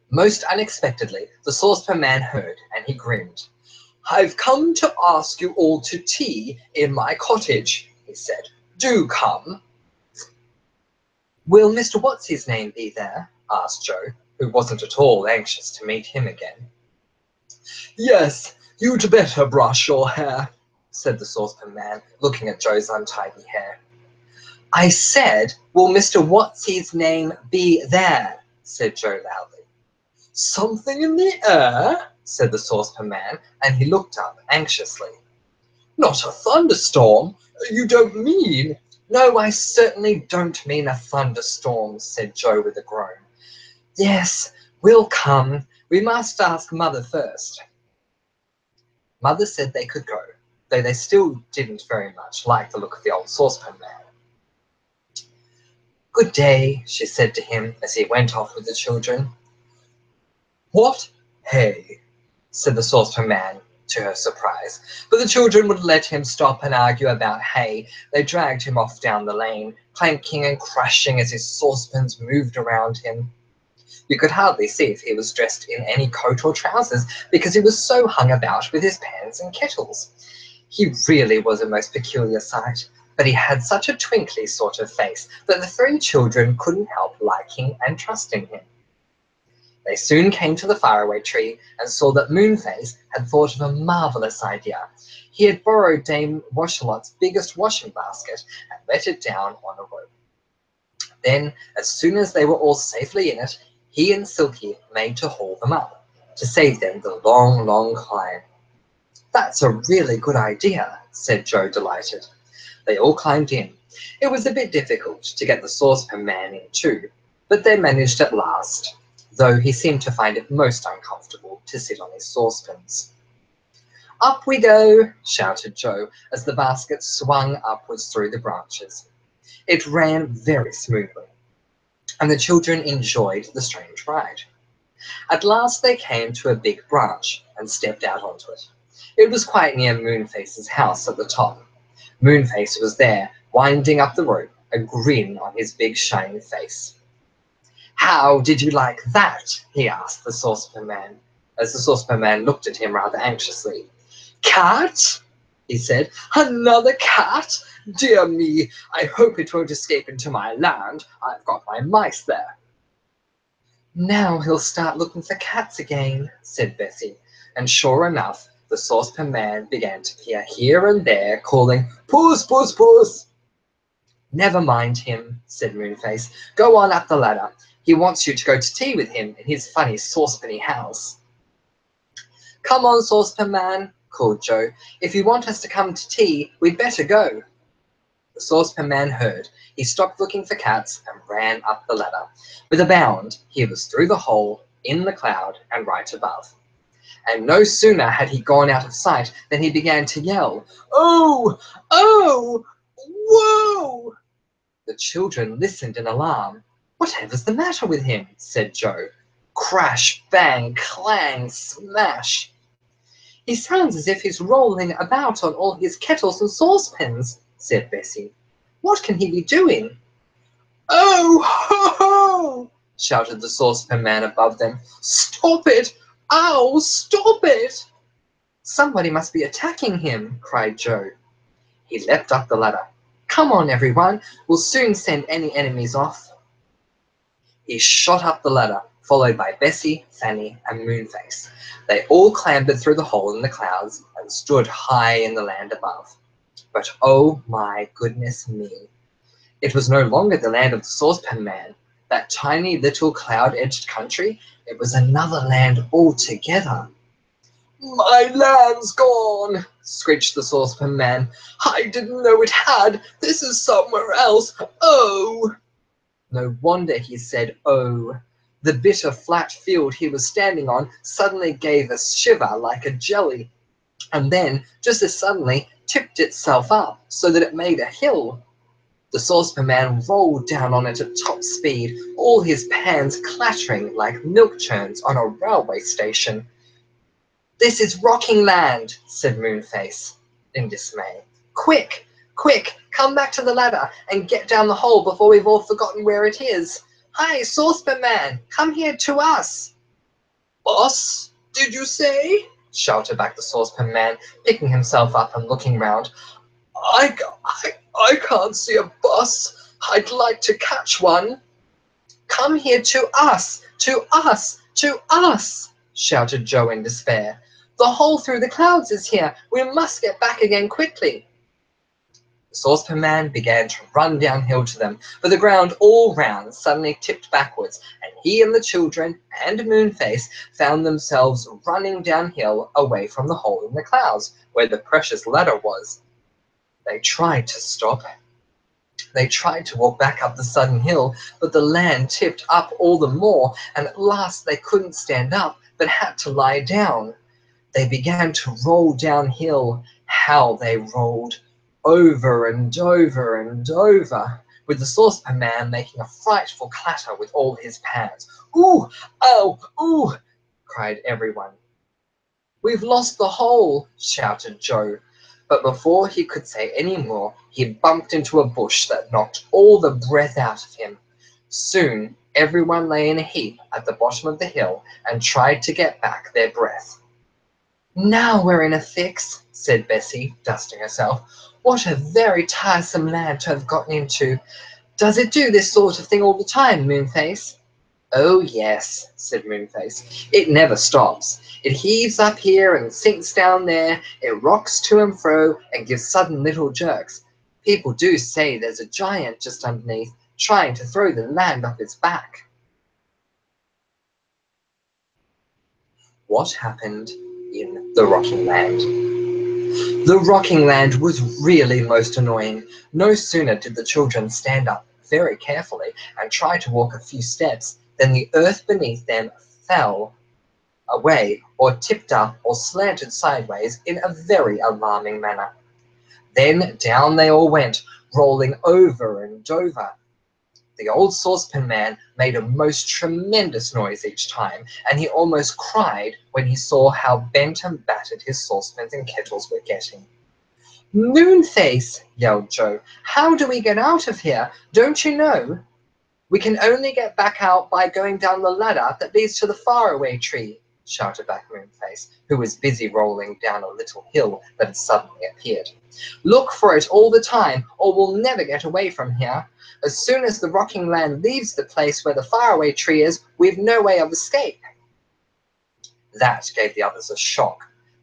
Most unexpectedly, the saucepan man heard, and he grinned. I've come to ask you all to tea in my cottage, he said. Do come. Will Mr. What's-his-name be there? Asked Joe, who wasn't at all anxious to meet him again. Yes, you'd better brush your hair, said the saucepan man, looking at Joe's untidy hair. I said, will Mr. What's-his-name be there? Said Joe loudly. Something in the air? Said the saucepan man, and he looked up anxiously. Not a thunderstorm? You don't mean... No, I certainly don't mean a thunderstorm, said Joe with a groan. Yes, we'll come. We must ask Mother first. Mother said they could go, though they still didn't very much like the look of the old saucepan man. Good day, she said to him as he went off with the children. What? Hey, said the saucepan man, to her surprise. But the children would let him stop and argue about hay. They dragged him off down the lane, clanking and crashing as his saucepans moved around him. You could hardly see if he was dressed in any coat or trousers, because he was so hung about with his pans and kettles. He really was a most peculiar sight, but he had such a twinkly sort of face that the 3 children couldn't help liking and trusting him. They soon came to the faraway tree and saw that Moonface had thought of a marvellous idea. He had borrowed Dame Washalot's biggest washing basket and let it down on a rope. Then, as soon as they were all safely in it, he and Silky made to haul them up, to save them the long, long climb. That's a really good idea, said Joe, delighted. They all climbed in. It was a bit difficult to get the saucepan man in too, but they managed at last, though he seemed to find it most uncomfortable to sit on his saucepans. Up we go, shouted Joe, as the basket swung upwards through the branches. It ran very smoothly, and the children enjoyed the strange ride. At last they came to a big branch and stepped out onto it. It was quite near Moonface's house at the top. Moonface was there, winding up the rope, a grin on his big shining face. "How did you like that?" he asked the Saucepan Man, as the Saucepan Man looked at him rather anxiously. "Cat?" he said. "Another cat? Dear me, I hope it won't escape into my land. I've got my mice there." "Now he'll start looking for cats again," said Bessie, and sure enough, the Saucepan Man began to peer here and there, calling, "Puss, puss, puss!" "Never mind him," said Moonface. "Go on up the ladder. He wants you to go to tea with him in his funny saucepanny house." "Come on, Saucepan Man," called Joe. "If you want us to come to tea, we'd better go." The Saucepan Man heard. He stopped looking for cats and ran up the ladder. With a bound, he was through the hole, in the cloud, and right above. And no sooner had he gone out of sight than he began to yell, "Oh! Oh! Whoa!" The children listened in alarm. "Whatever's the matter with him?" said Joe. Crash, bang, clang, smash. "He sounds as if he's rolling about on all his kettles and saucepans," said Bessie. "What can he be doing?" "Oh, ho, ho!" shouted the Saucepan Man above them. "Stop it! Ow, stop it!" "Somebody must be attacking him," cried Joe. He leapt up the ladder. "Come on, everyone, we'll soon send any enemies off." He shot up the ladder, followed by Bessie, Fanny, and Moonface. They all clambered through the hole in the clouds and stood high in the land above. But oh my goodness me! It was no longer the land of the Saucepan Man, that tiny little cloud-edged country. It was another land altogether. "My land's gone!" screeched the Saucepan Man. "I didn't know it had. This is somewhere else. Oh!" No wonder he said, "Oh." The bit of flat field he was standing on suddenly gave a shiver like a jelly, and then, just as suddenly, tipped itself up so that it made a hill. The Saucepan Man rolled down on it at top speed, all his pans clattering like milk churns on a railway station. "This is Rocking Land," said Moonface in dismay. "Quick, quick, come back to the ladder and get down the hole before we've all forgotten where it is. Hi, Saucepan Man, come here to us." "Us, did you say?" shouted back the Saucepan Man, picking himself up and looking round. I, I can't see a bus. I'd like to catch one." "Come here to us, to us, to us," shouted Joe in despair. "The hole through the clouds is here. We must get back again quickly." The Saucepan Man began to run downhill to them, but the ground all round suddenly tipped backwards, and he and the children and Moonface found themselves running downhill away from the hole in the clouds, where the precious ladder was. They tried to stop. They tried to walk back up the sudden hill, but the land tipped up all the more, and at last they couldn't stand up, but had to lie down. They began to roll downhill. How they rolled! Over and over and over, with the Saucepan Man making a frightful clatter with all his pans. "Ooh! Ow! Ooh!" cried everyone. "We've lost the hole!" shouted Joe. But before he could say any more, he bumped into a bush that knocked all the breath out of him. Soon everyone lay in a heap at the bottom of the hill and tried to get back their breath. "Now we're in a fix," said Bessie, dusting herself. "What a very tiresome land to have gotten into. Does it do this sort of thing all the time, Moonface?" "Oh, yes," said Moonface. "It never stops. It heaves up here and sinks down there. It rocks to and fro and gives sudden little jerks. People do say there's a giant just underneath, trying to throw the land off its back." What happened in the Rocking Land? The Rocking Land was really most annoying. No sooner did the children stand up very carefully and try to walk a few steps than the earth beneath them fell away or tipped up or slanted sideways in a very alarming manner. Then down they all went, rolling over and over. The old Saucepan Man made a most tremendous noise each time, and he almost cried when he saw how bent and battered his saucepans and kettles were getting. "Moonface!" yelled Joe. "How do we get out of here? Don't you know?" "We can only get back out by going down the ladder that leads to the faraway tree," shouted back Moonface, who was busy rolling down a little hill that had suddenly appeared. "Look for it all the time, or we'll never get away from here. As soon as the rocking land leaves the place where the faraway tree is, we've no way of escape." That gave the others a shock.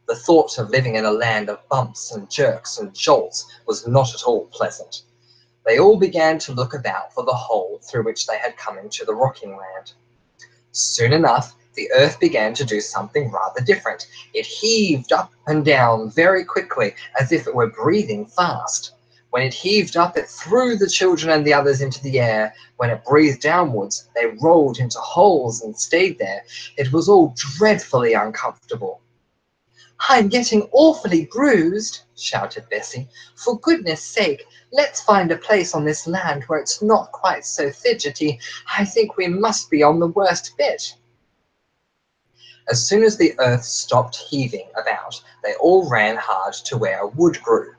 The thought of living in a land of bumps and jerks and jolts was not at all pleasant. They all began to look about for the hole through which they had come into the rocking land. Soon enough, the earth began to do something rather different. It heaved up and down very quickly, as if it were breathing fast. When it heaved up, it threw the children and the others into the air. When it breathed downwards, they rolled into holes and stayed there. It was all dreadfully uncomfortable. "I'm getting awfully bruised," shouted Bessie. "For goodness sake, let's find a place on this land where it's not quite so fidgety. I think we must be on the worst bit." As soon as the earth stopped heaving about, they all ran hard to where a wood grew.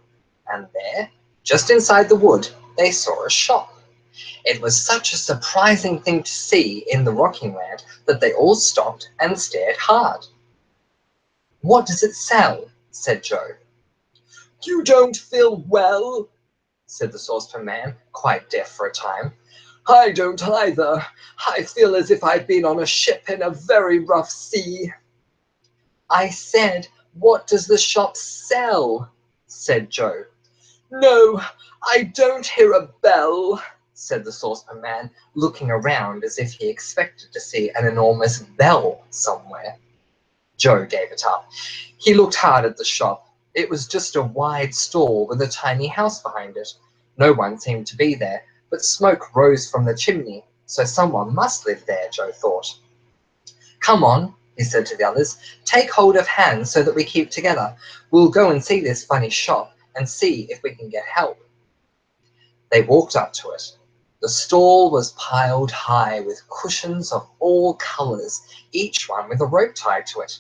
And there, just inside the wood, they saw a shop. It was such a surprising thing to see in the rocking land that they all stopped and stared hard. "What does it sell?" said Joe. "You don't feel well?" said the saucepan man, quite deaf for a time. "I don't either. I feel as if I'd been on a ship in a very rough sea." "I said, what does the shop sell?" said Joe. "No, I don't hear a bell," said the saucepan man, looking around as if he expected to see an enormous bell somewhere. Joe gave it up. He looked hard at the shop. It was just a wide stall with a tiny house behind it. No one seemed to be there, but smoke rose from the chimney, so someone must live there, Joe thought. "Come on," he said to the others. "Take hold of hands so that we keep together. We'll go and see this funny shop and see if we can get help." They walked up to it. The stall was piled high with cushions of all colours, each one with a rope tied to it.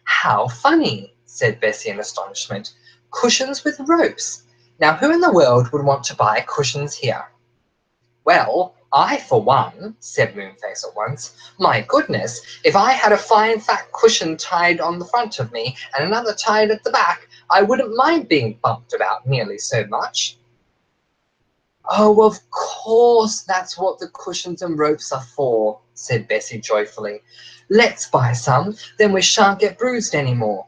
"How funny," said Bessie in astonishment. "Cushions with ropes. Now who in the world would want to buy cushions here?" "Well, I for one," said Moonface at once. "My goodness, if I had a fine fat cushion tied on the front of me and another tied at the back, I wouldn't mind being bumped about nearly so much." "Oh, of course, that's what the cushions and ropes are for," said Bessie joyfully. "Let's buy some, then we shan't get bruised any more."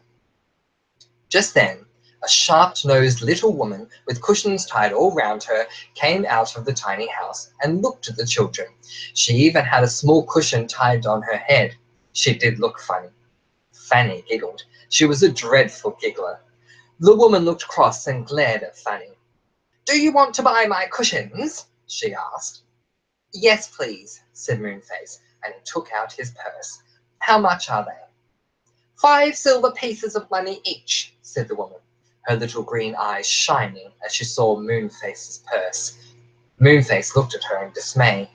Just then, a sharp-nosed little woman with cushions tied all round her came out of the tiny house and looked at the children. She even had a small cushion tied on her head. She did look funny. Fanny giggled. She was a dreadful giggler. The woman looked cross and glared at Fanny. "Do you want to buy my cushions?" she asked. "Yes, please," said Moonface, and he took out his purse. "How much are they?" "5 silver pieces of money each," said the woman, her little green eyes shining as she saw Moonface's purse. Moonface looked at her in dismay.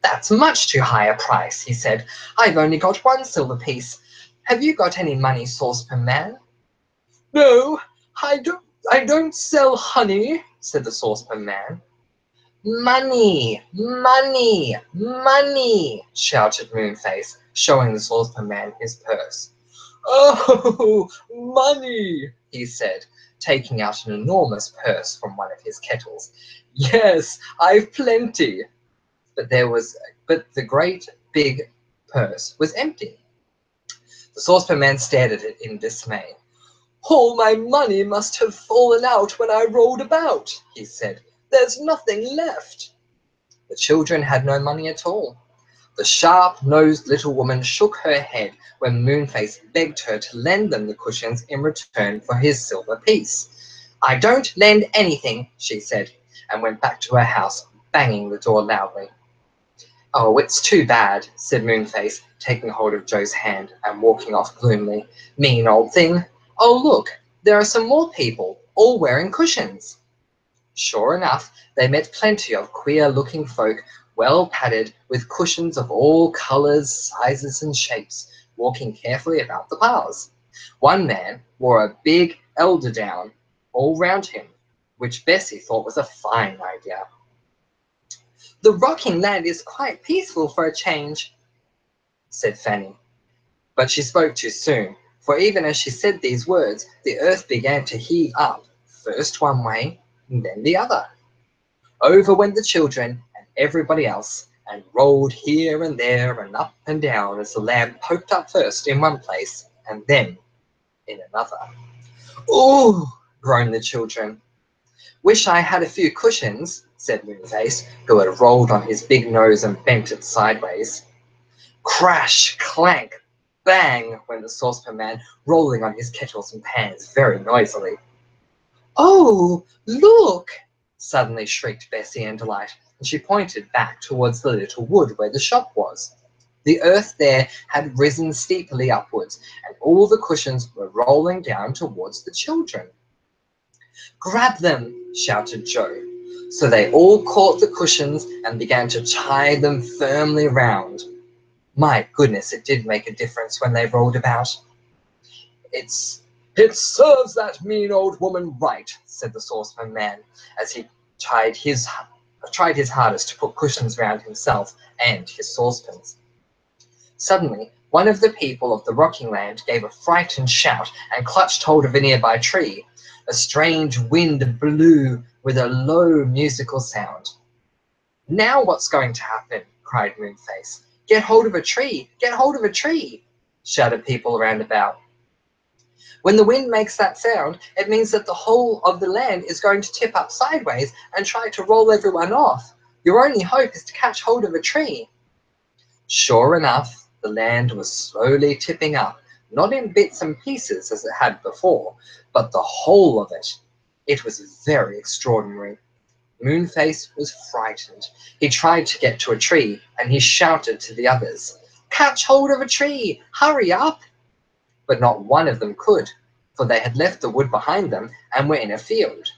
"That's much too high a price," he said. "I've only got 1 silver piece. Have you got any money, saucepan man?" "No, I don't sell honey," said the saucepan man. "Money, money, money!" shouted Moonface, showing the saucepan man his purse. "Oh, money!" he said, taking out an enormous purse from one of his kettles. "Yes, I've plenty." But the great big purse was empty. The saucepan man stared at it in dismay. "All my money must have fallen out when I rolled about," he said. "There's nothing left." The children had no money at all. The sharp-nosed little woman shook her head when Moonface begged her to lend them the cushions in return for his silver piece. "I don't lend anything," she said, and went back to her house, banging the door loudly. "Oh, it's too bad," said Moonface, taking hold of Joe's hand and walking off gloomily. "Mean old thing. Oh, look, there are some more people, all wearing cushions." Sure enough, they met plenty of queer-looking folk, well padded, with cushions of all colours, sizes and shapes, walking carefully about the paths. One man wore a big eiderdown, all round him, which Bessie thought was a fine idea. "The rocking land is quite peaceful for a change," said Fanny. But she spoke too soon, for even as she said these words, the earth began to heave up, first one way, then the other. Over went the children and everybody else, and rolled here and there and up and down as the land poked up first in one place and then in another. "Ooh!" groaned the children. "Wish I had a few cushions," said Moonface, who had rolled on his big nose and bent it sideways. Crash, clank, bang went the saucepan man, rolling on his kettles and pans very noisily. "Oh, look!" suddenly shrieked Bessie in delight, and she pointed back towards the little wood where the shop was. The earth there had risen steeply upwards, and all the cushions were rolling down towards the children. "Grab them!" shouted Joe. So they all caught the cushions and began to tie them firmly round. My goodness, it did make a difference when they rolled about. "It serves that mean old woman right," said the saucepan man, as he tried his hardest to put cushions round himself and his saucepans. Suddenly, one of the people of the rocking land gave a frightened shout and clutched hold of a nearby tree. A strange wind blew with a low musical sound. "Now what's going to happen?" cried Moonface. "Get hold of a tree! Get hold of a tree!" shouted people round about. "When the wind makes that sound, it means that the whole of the land is going to tip up sideways and try to roll everyone off. Your only hope is to catch hold of a tree." Sure enough, the land was slowly tipping up, not in bits and pieces as it had before, but the whole of it. It was very extraordinary. Moonface was frightened. He tried to get to a tree, and he shouted to the others, "Catch hold of a tree! Hurry up!" But not one of them could, for they had left the wood behind them and were in a field.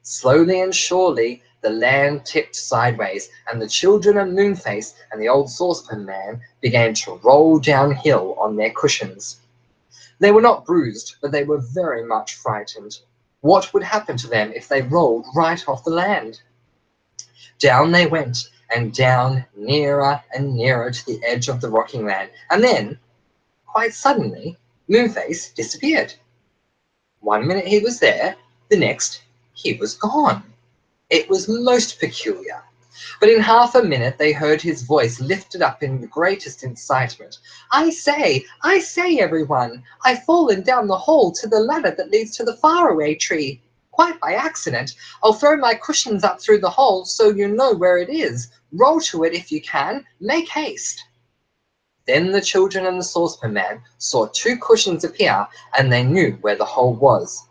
Slowly and surely the land tipped sideways, and the children and Moonface and the old saucepan man began to roll downhill on their cushions. They were not bruised, but they were very much frightened. What would happen to them if they rolled right off the land? Down they went, and down, nearer and nearer to the edge of the rocking land, and then, quite suddenly, Moonface disappeared. One minute he was there, the next he was gone. It was most peculiar. But in half a minute they heard his voice lifted up in the greatest excitement. I say, everyone! I've fallen down the hole to the ladder that leads to the faraway tree. Quite by accident. I'll throw my cushions up through the hole so you know where it is. Roll to it if you can. Make haste." Then the children and the saucepan man saw 2 cushions appear, and they knew where the hole was.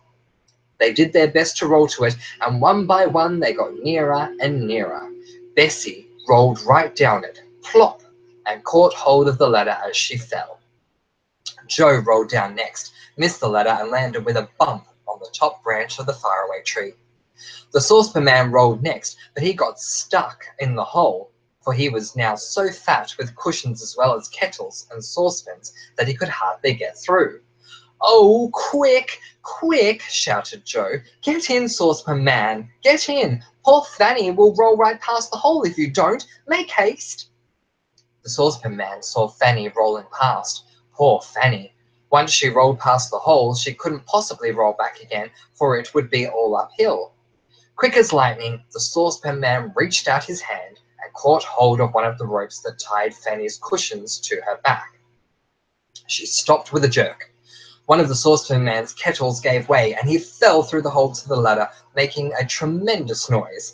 They did their best to roll to it, and one by one they got nearer and nearer. Bessie rolled right down it, plop, and caught hold of the ladder as she fell. Joe rolled down next, missed the ladder, and landed with a bump on the top branch of the faraway tree. The saucepan man rolled next, but he got stuck in the hole, for he was now so fat with cushions as well as kettles and saucepans that he could hardly get through. "Oh, quick, quick!" shouted Joe. "Get in, saucepan man, get in! Poor Fanny will roll right past the hole if you don't. Make haste!" The saucepan man saw Fanny rolling past. Poor Fanny! Once she rolled past the hole, she couldn't possibly roll back again, for it would be all uphill. Quick as lightning, the saucepan man reached out his hand and caught hold of one of the ropes that tied Fanny's cushions to her back. She stopped with a jerk. One of the saucepan man's kettles gave way, and he fell through the hole to the ladder, making a tremendous noise.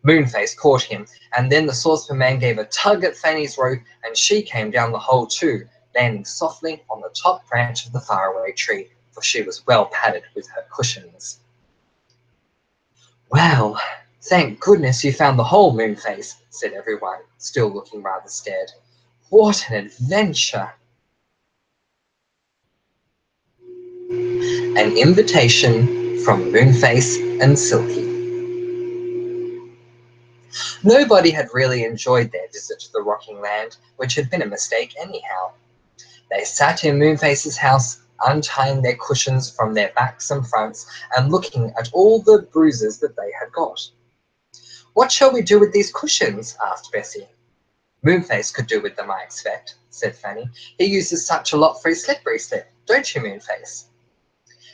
Moonface caught him, and then the saucepan man gave a tug at Fanny's rope, and she came down the hole too, landing softly on the top branch of the faraway tree, for she was well padded with her cushions. "Well, thank goodness you found the hole, Moonface," said everyone, still looking rather scared. "What an adventure!" An invitation from Moonface and Silky. Nobody had really enjoyed their visit to the rocking land, which had been a mistake anyhow. They sat in Moonface's house untying their cushions from their backs and fronts and looking at all the bruises that they had got. "What shall we do with these cushions?" asked Bessie. "Moonface could do with them, I expect," said Fanny. "He uses such a lot for his slippery slip, don't you, Moonface?"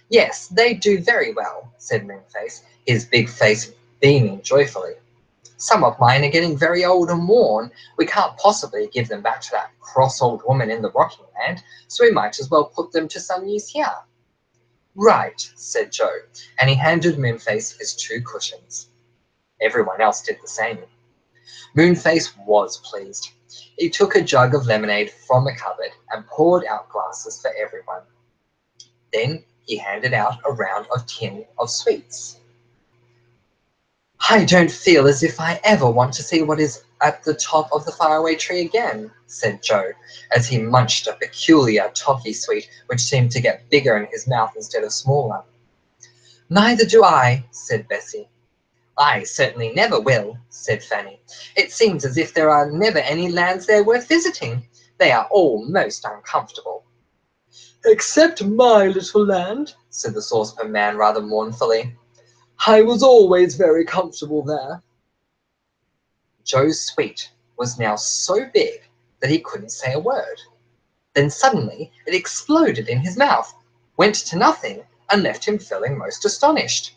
"Yes, they do very well," said Moonface, his big face beaming joyfully. "Some of mine are getting very old and worn. We can't possibly give them back to that cross old woman in the rocking land, so we might as well put them to some use here." "Right," said Joe, and he handed Moonface his 2 cushions. Everyone else did the same. Moonface was pleased. He took a jug of lemonade from a cupboard and poured out glasses for everyone. Then he handed out a round of tin of sweets. "I don't feel as if I ever want to see what is at the top of the faraway tree again," said Joe, as he munched a peculiar toffee sweet which seemed to get bigger in his mouth instead of smaller. "Neither do I," said Bessie. "I certainly never will," said Fanny. "It seems as if there are never any lands there worth visiting. They are all most uncomfortable." "Except my little land," said the Saucepan Man rather mournfully. "I was always very comfortable there." Joe's sweet was now so big that he couldn't say a word. Then suddenly it exploded in his mouth, went to nothing, and left him feeling most astonished.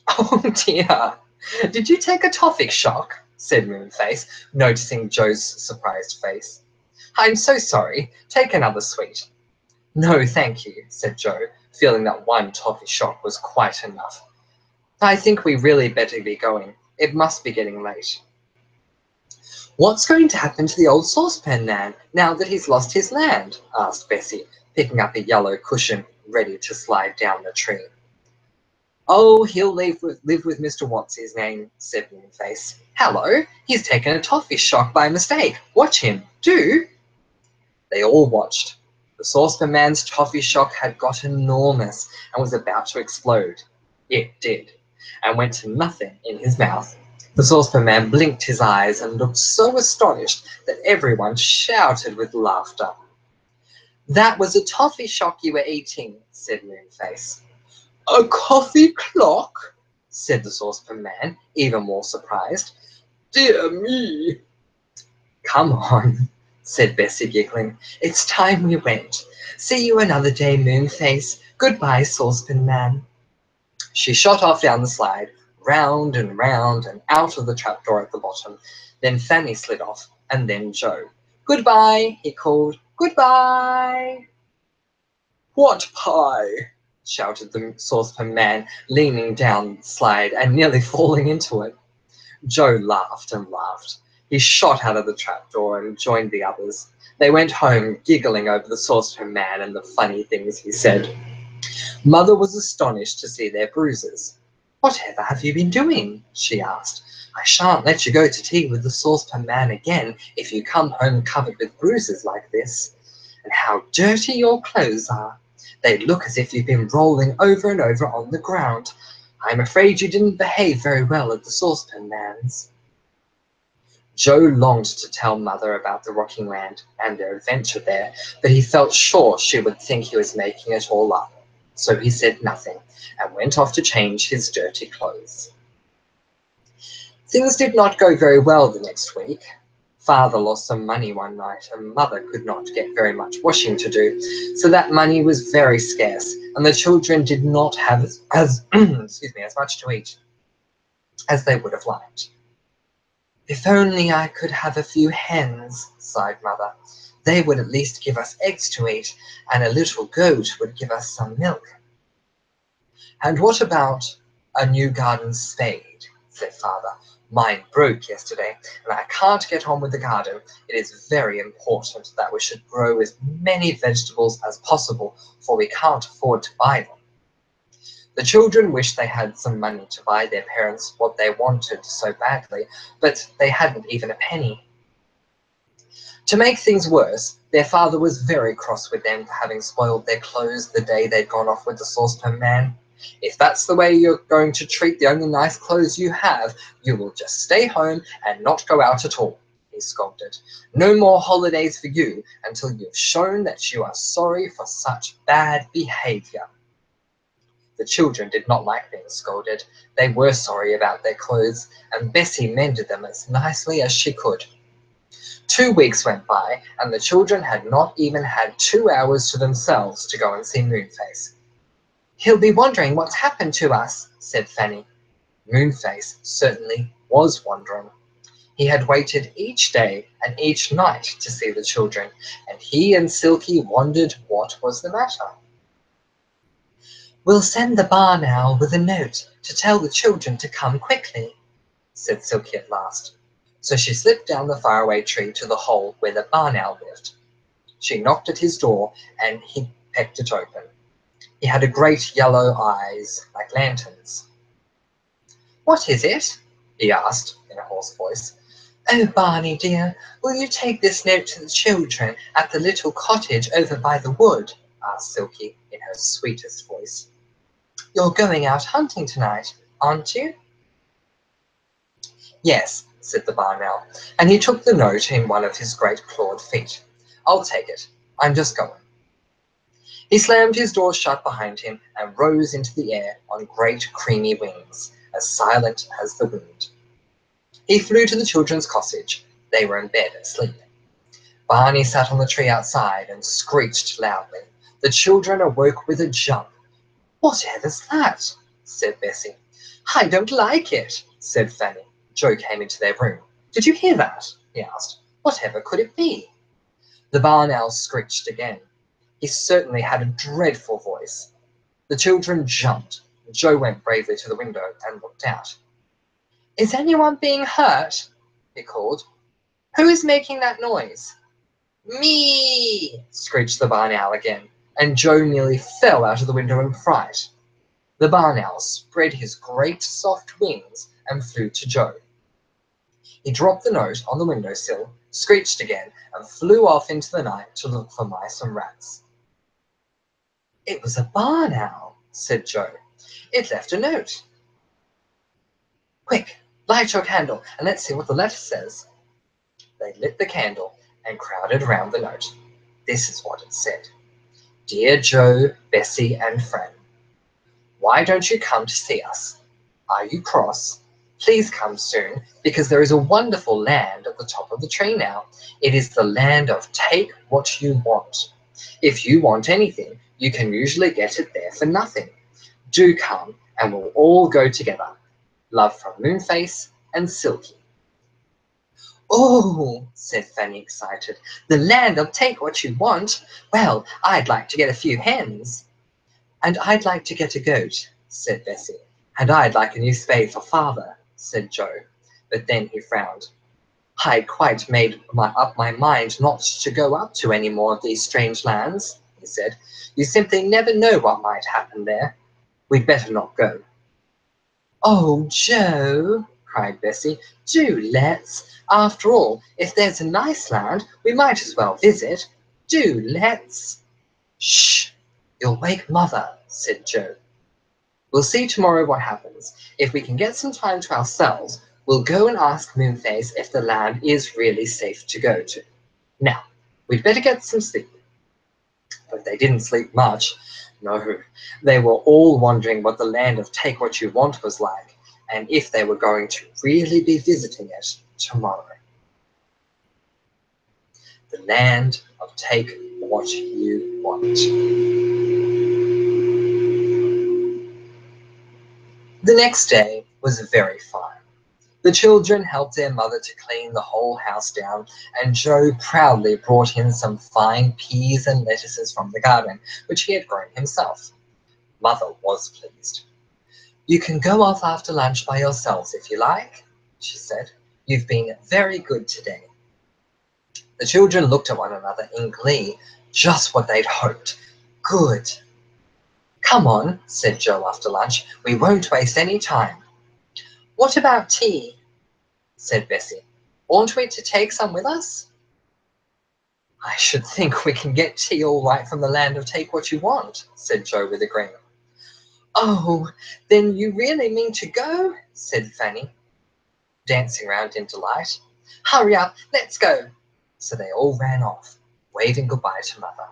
"Oh dear, did you take a toffee shock?" said Moonface, noticing Joe's surprised face. "I'm so sorry. Take another sweet." "No, thank you," said Joe, feeling that 1 toffee shock was quite enough. "I think we really better be going. It must be getting late." "What's going to happen to the old Saucepan Man now that he's lost his land?" asked Bessie, picking up a yellow cushion ready to slide down the tree. "Oh, he'll live with Mr. What's-his-name," said Moonface. "Hello, he's taken a toffee shock by mistake. Watch him, do." They all watched. The Saucepan Man's toffee shock had got enormous and was about to explode. It did, and went to nothing in his mouth. The Saucepan Man blinked his eyes and looked so astonished that everyone shouted with laughter. "That was a toffee shock you were eating," said Moonface. "A coffee clock?" said the Saucepan Man, even more surprised. "Dear me!" "Come on," said Bessie, giggling. "It's time we went. See you another day, Moonface. Goodbye, Saucepan Man." She shot off down the slide, round and out of the trapdoor at the bottom. Then Fanny slid off, and then Joe. "Goodbye," he called. "Goodbye." "What pie?" shouted the Saucepan Man, leaning down the slide and nearly falling into it. Joe laughed and laughed. He shot out of the trapdoor and joined the others. They went home, giggling over the Saucepan Man and the funny things he said. Mother was astonished to see their bruises. "Whatever have you been doing?" she asked. "I shan't let you go to tea with the Saucepan Man again if you come home covered with bruises like this. And how dirty your clothes are. They look as if you've been rolling over and over on the ground. I'm afraid you didn't behave very well at the Saucepan Man's." Joe longed to tell Mother about the rocking land and their adventure there, but he felt sure she would think he was making it all up. So he said nothing and went off to change his dirty clothes. Things did not go very well the next week. Father lost some money one night and Mother could not get very much washing to do, so that money was very scarce and the children did not have as much to eat as they would have liked. "If only I could have a few hens," sighed Mother. "They would at least give us eggs to eat, and a little goat would give us some milk." "And what about a new garden spade?" said Father. "Mine broke yesterday, and I can't get on with the garden. It is very important that we should grow as many vegetables as possible, for we can't afford to buy them." The children wished they had some money to buy their parents what they wanted so badly, but they hadn't even a penny. To make things worse, their father was very cross with them for having spoiled their clothes the day they'd gone off with the Saucepan Man. "If that's the way you're going to treat the only nice clothes you have, you will just stay home and not go out at all," he he scolded. "No more holidays for you until you've shown that you are sorry for such bad behavior." The children did not like being scolded. They were sorry about their clothes, and Bessie mended them as nicely as she could. 2 weeks went by, and the children had not even had 2 hours to themselves to go and see Moonface. "He'll be wondering what's happened to us," said Fanny. Moonface certainly was wondering. He had waited each day and each night to see the children, and he and Silky wondered what was the matter. "We'll send the barn owl with a note to tell the children to come quickly," said Silky at last. So she slipped down the faraway tree to the hole where the barn owl lived. She knocked at his door, and he pecked it open. He had a great yellow eyes like lanterns. "What is it?" he asked in a hoarse voice. "Oh, Barney dear, will you take this note to the children at the little cottage over by the wood?" asked Silky in her sweetest voice. "You're going out hunting tonight, aren't you?" "Yes," said the barn owl, and he took the note in one of his great clawed feet. "I'll take it. I'm just going." He slammed his door shut behind him and rose into the air on great creamy wings, as silent as the wind. He flew to the children's cottage. They were in bed asleep. Barney sat on the tree outside and screeched loudly. The children awoke with a jump. "Whatever's that?" said Bessie. "I don't like it," said Fanny. Joe came into their room. "Did you hear that?" he asked. "Whatever could it be?" The barn owl screeched again. He certainly had a dreadful voice. The children jumped. Joe went bravely to the window and looked out. "Is anyone being hurt?" he called. "Who is making that noise?" "Me!" screeched the barn owl again, and Joe nearly fell out of the window in fright. The barn owl spread his great soft wings and flew to Joe. He dropped the note on the windowsill, screeched again, and flew off into the night to look for mice and rats. "It was a barn owl," said Joe. "It left a note." "Quick, light your candle, and let's see what the letter says." They lit the candle and crowded round the note. This is what it said. "Dear Joe, Bessie, and Fran, why don't you come to see us? Are you cross? Please come soon, because there is a wonderful land at the top of the tree now. It is the land of take what you want. If you want anything, you can usually get it there for nothing. Do come, and we'll all go together. Love from Moonface and Silky." "Oh," said Fanny, excited, "the land of take what you want. Well, I'd like to get a few hens." "And I'd like to get a goat," said Bessie. "And I'd like a new spade for father," said Joe. But then he frowned. "I'd quite made up my mind not to go up to any more of these strange lands," he said. "You simply never know what might happen there. We'd better not go." "Oh, Joe," cried Bessie, "do let's. After all, if there's a nice land, we might as well visit. Do let's." "Shh! You'll wake Mother," said Joe. "We'll see tomorrow what happens. If we can get some time to ourselves, we'll go and ask Moonface if the land is really safe to go to. Now, we'd better get some sleep." But they didn't sleep much. No, they were all wondering what the land of Take What You Want was like, and if they were going to really be visiting it tomorrow. The land of Take What You Want. The next day was very fine. The children helped their mother to clean the whole house down, and Joe proudly brought in some fine peas and lettuces from the garden, which he had grown himself. Mother was pleased. "You can go off after lunch by yourselves if you like," she said. "You've been very good today." The children looked at one another in glee, just what they'd hoped. Good. "Come on," said Joe after lunch. "We won't waste any time." "What about tea?" said Bessie. "Oughtn't we to take some with us?" "I should think we can get tea all right from the land of Take What You Want," said Joe with a grin. "Oh, then you really mean to go?" said Fanny, dancing round in delight. Hurry up, let's go. So they all ran off, waving goodbye to Mother.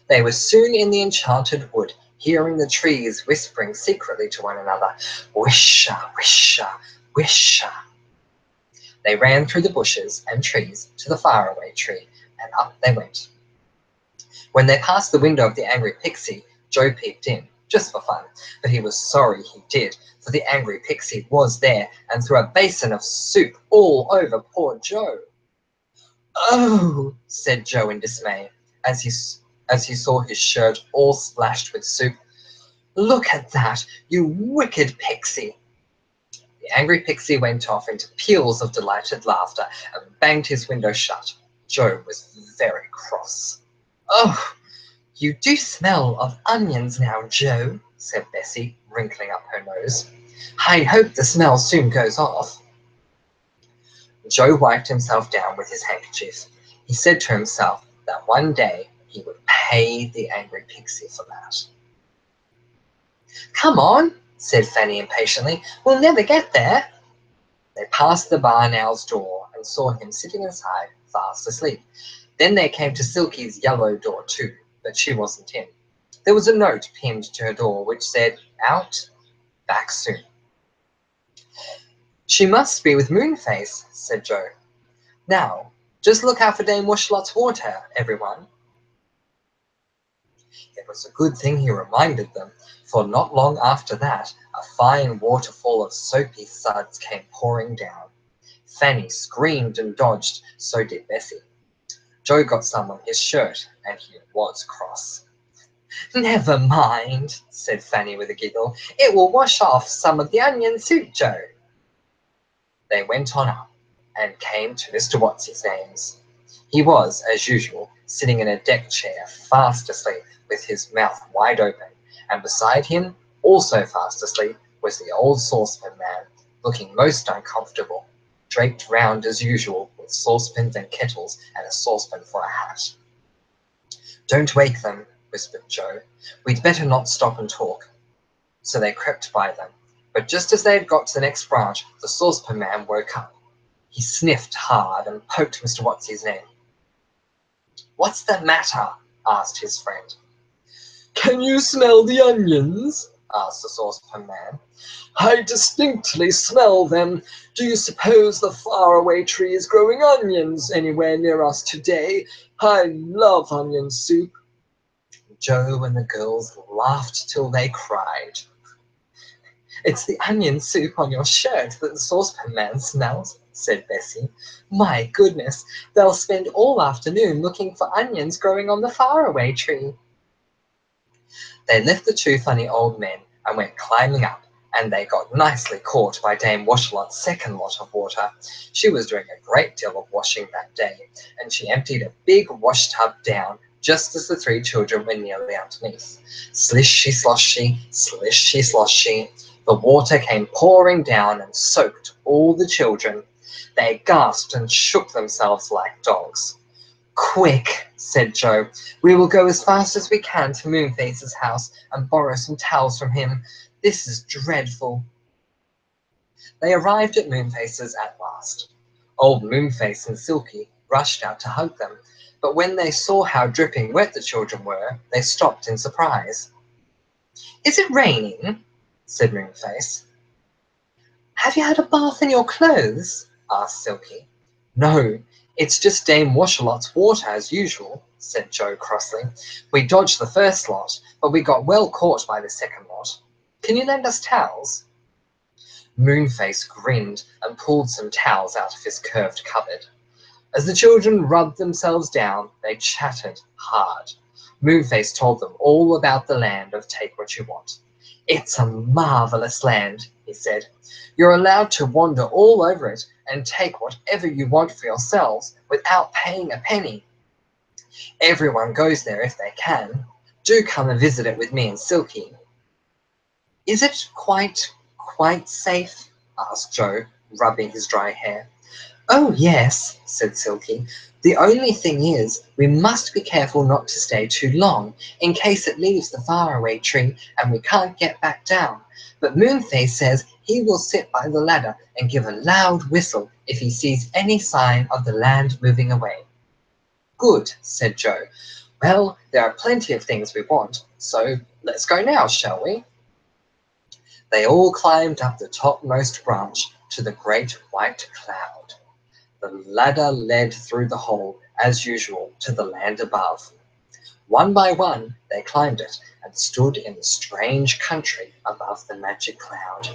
They were soon in the enchanted wood, hearing the trees whispering secretly to one another, "Wisha, wisha, wisha." They ran through the bushes and trees to the faraway tree, and up they went. When they passed the window of the angry pixie, Joe peeped in, just for fun, but he was sorry he did, for the angry pixie was there and threw a basin of soup all over poor Joe. "Oh," said Joe in dismay, as he saw his shirt all splashed with soup. "Look at that, you wicked pixie." The angry pixie went off into peals of delighted laughter and banged his window shut. Joe was very cross. "Oh, you do smell of onions now, Joe," said Bessie, wrinkling up her nose. "I hope the smell soon goes off." Joe wiped himself down with his handkerchief. He said to himself that one day he would pay the angry pixie for that. "Come on," said Fanny impatiently. "We'll never get there." They passed the barn owl's door and saw him sitting inside, fast asleep. Then they came to Silky's yellow door too, but she wasn't in. There was a note pinned to her door which said, "Out, back soon." "She must be with Moonface," said Joe. "Now, just look out for Dame Washlet's water, everyone." It was a good thing he reminded them, for not long after that a fine waterfall of soapy suds came pouring down. Fanny screamed and dodged, so did Bessie. Joe got some on his shirt, and he was cross. "Never mind," said Fanny with a giggle. "It will wash off some of the onion soup, Joe." They went on up, and came to Mr. What's-his-name's. He was, as usual, sitting in a deck chair, fast asleep, with his mouth wide open, and beside him, also fast asleep, was the old saucepan man, looking most uncomfortable, draped round as usual, with saucepans and kettles, and a saucepan for a hat. "Don't wake them," whispered Joe. "We'd better not stop and talk." So they crept by them, but just as they had got to the next branch, the saucepan man woke up. He sniffed hard and poked Mr. What's-his-name. "What's the matter?" asked his friend. "Can you smell the onions?" asked the saucepan man. "I distinctly smell them. Do you suppose the faraway tree is growing onions anywhere near us today? I love onion soup." Joe and the girls laughed till they cried. "It's the onion soup on your shirt that the saucepan man smells," said Bessie. "My goodness, they'll spend all afternoon looking for onions growing on the faraway tree." They left the two funny old men and went climbing up, and they got nicely caught by Dame Washlot's second lot of water. She was doing a great deal of washing that day, and she emptied a big wash tub down just as the three children were nearly underneath. Slishy sloshy, slishy sloshy, the water came pouring down and soaked all the children. They gasped and shook themselves like dogs. "Quick," said Joe, "we will go as fast as we can to Moonface's house and borrow some towels from him. This is dreadful." They arrived at Moonface's at last. Old Moonface and Silky rushed out to hug them, but when they saw how dripping wet the children were, they stopped in surprise. "Is it raining?" said Moonface. "Have you had a bath in your clothes?" asked Silky. "No, it's just Dame Washalot's water as usual," said Joe crossly. "We dodged the first lot, but we got well caught by the second lot. Can you lend us towels?" Moonface grinned and pulled some towels out of his curved cupboard. As the children rubbed themselves down, they chattered hard. Moonface told them all about the land of Take What You Want. "It's a marvelous land," he said. "You're allowed to wander all over it and take whatever you want for yourselves without paying a penny. Everyone goes there if they can. Do come and visit it with me and Silky." "Is it quite safe?" asked Joe, rubbing his dry hair. "Oh, yes," said Silky. "The only thing is, we must be careful not to stay too long, in case it leaves the faraway tree and we can't get back down. But Moonface says he will sit by the ladder and give a loud whistle if he sees any sign of the land moving away." "Good," said Joe. "Well, there are plenty of things we want, so let's go now, shall we?" They all climbed up the topmost branch to the great white cloud. The ladder led through the hole, as usual, to the land above. One by one they climbed it and stood in the strange country above the magic cloud.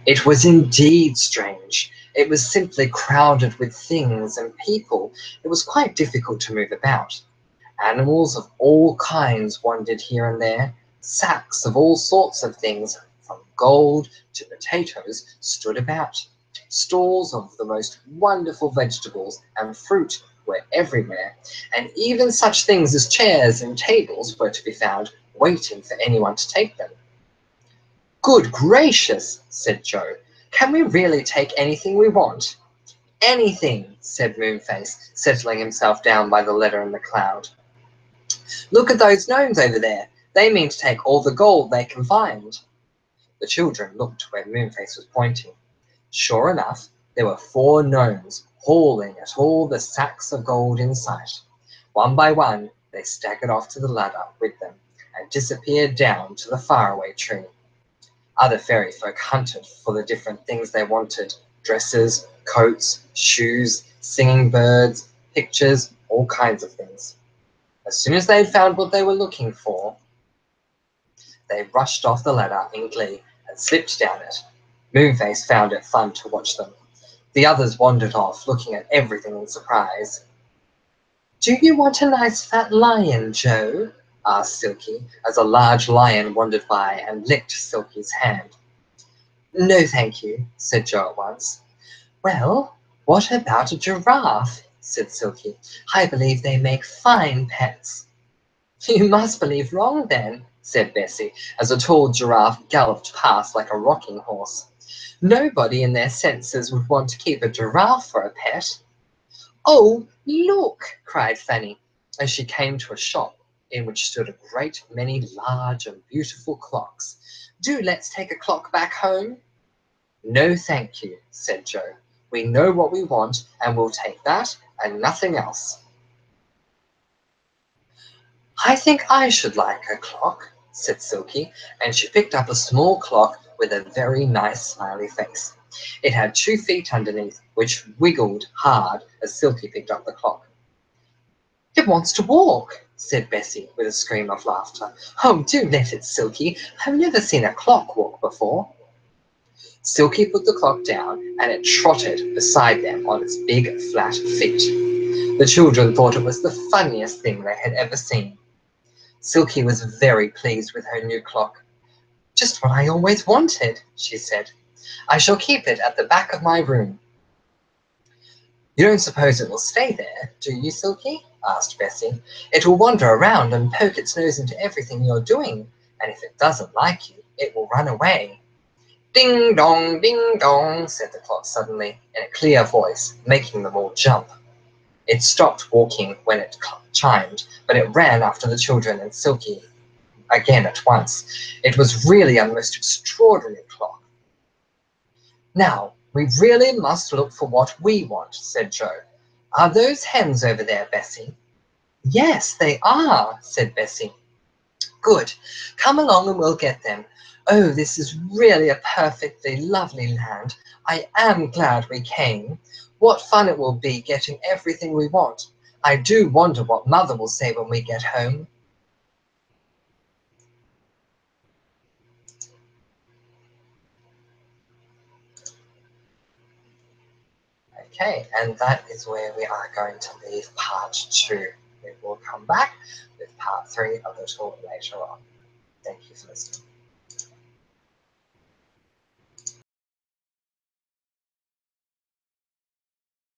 It was indeed strange. It was simply crowded with things and people. It was quite difficult to move about. Animals of all kinds wandered here and there. Sacks of all sorts of things, from gold to potatoes, stood about. Stalls of the most wonderful vegetables and fruit were everywhere, and even such things as chairs and tables were to be found, waiting for anyone to take them. "Good gracious!" said Joe. "Can we really take anything we want?" "Anything," said Moonface, settling himself down by the ladder in the cloud. "Look at those gnomes over there. They mean to take all the gold they can find." The children looked where Moonface was pointing. Sure enough, there were 4 gnomes hauling at all the sacks of gold in sight. One by one, they staggered off to the ladder with them and disappeared down to the faraway tree. Other fairy folk hunted for the different things they wanted: dresses, coats, shoes, singing birds, pictures, all kinds of things. As soon as they had found what they were looking for, they rushed off the ladder in glee and slipped down it. Moonface found it fun to watch them. The others wandered off, looking at everything in surprise. "Do you want a nice fat lion, Joe?" asked Silky, as a large lion wandered by and licked Silky's hand. "No, thank you," said Joe at once. "Well, what about a giraffe?" said Silky. "I believe they make fine pets." "You must believe wrong, then," said Bessie, as a tall giraffe galloped past like a rocking horse. "Nobody in their senses would want to keep a giraffe for a pet." "Oh, look!" cried Fanny, as she came to a shop in which stood a great many large and beautiful clocks. "Do let's take a clock back home." "No, thank you," said Joe. "We know what we want, and we'll take that and nothing else." "I think I should like a clock," said Silky, and she picked up a small clock with a very nice smiley face. It had 2 feet underneath, which wiggled hard as Silky picked up the clock. "It wants to walk," said Bessie, with a scream of laughter. "Oh, do let it, Silky. I've never seen a clock walk before." Silky put the clock down, and it trotted beside them on its big flat feet. The children thought it was the funniest thing they had ever seen. Silky was very pleased with her new clock. "Just what I always wanted," she said. "I shall keep it at the back of my room." "You don't suppose it will stay there, do you, Silky?" asked Bessie. "It will wander around and poke its nose into everything you're doing, and if it doesn't like you, it will run away." "Ding dong," said the clock suddenly, in a clear voice, making them all jump. It stopped walking when it chimed, but it ran after the children and Silky again at once. It was really a most extraordinary clock. "Now, we really must look for what we want," said Joe. "Are those hens over there, Bessie?" "Yes, they are," said Bessie. "Good. Come along and we'll get them. Oh, this is really a perfectly lovely land. I am glad we came. What fun it will be getting everything we want. I do wonder what Mother will say when we get home." Okay, and that is where we are going to leave part 2. We will come back with part 3 a little later on. Thank you for listening.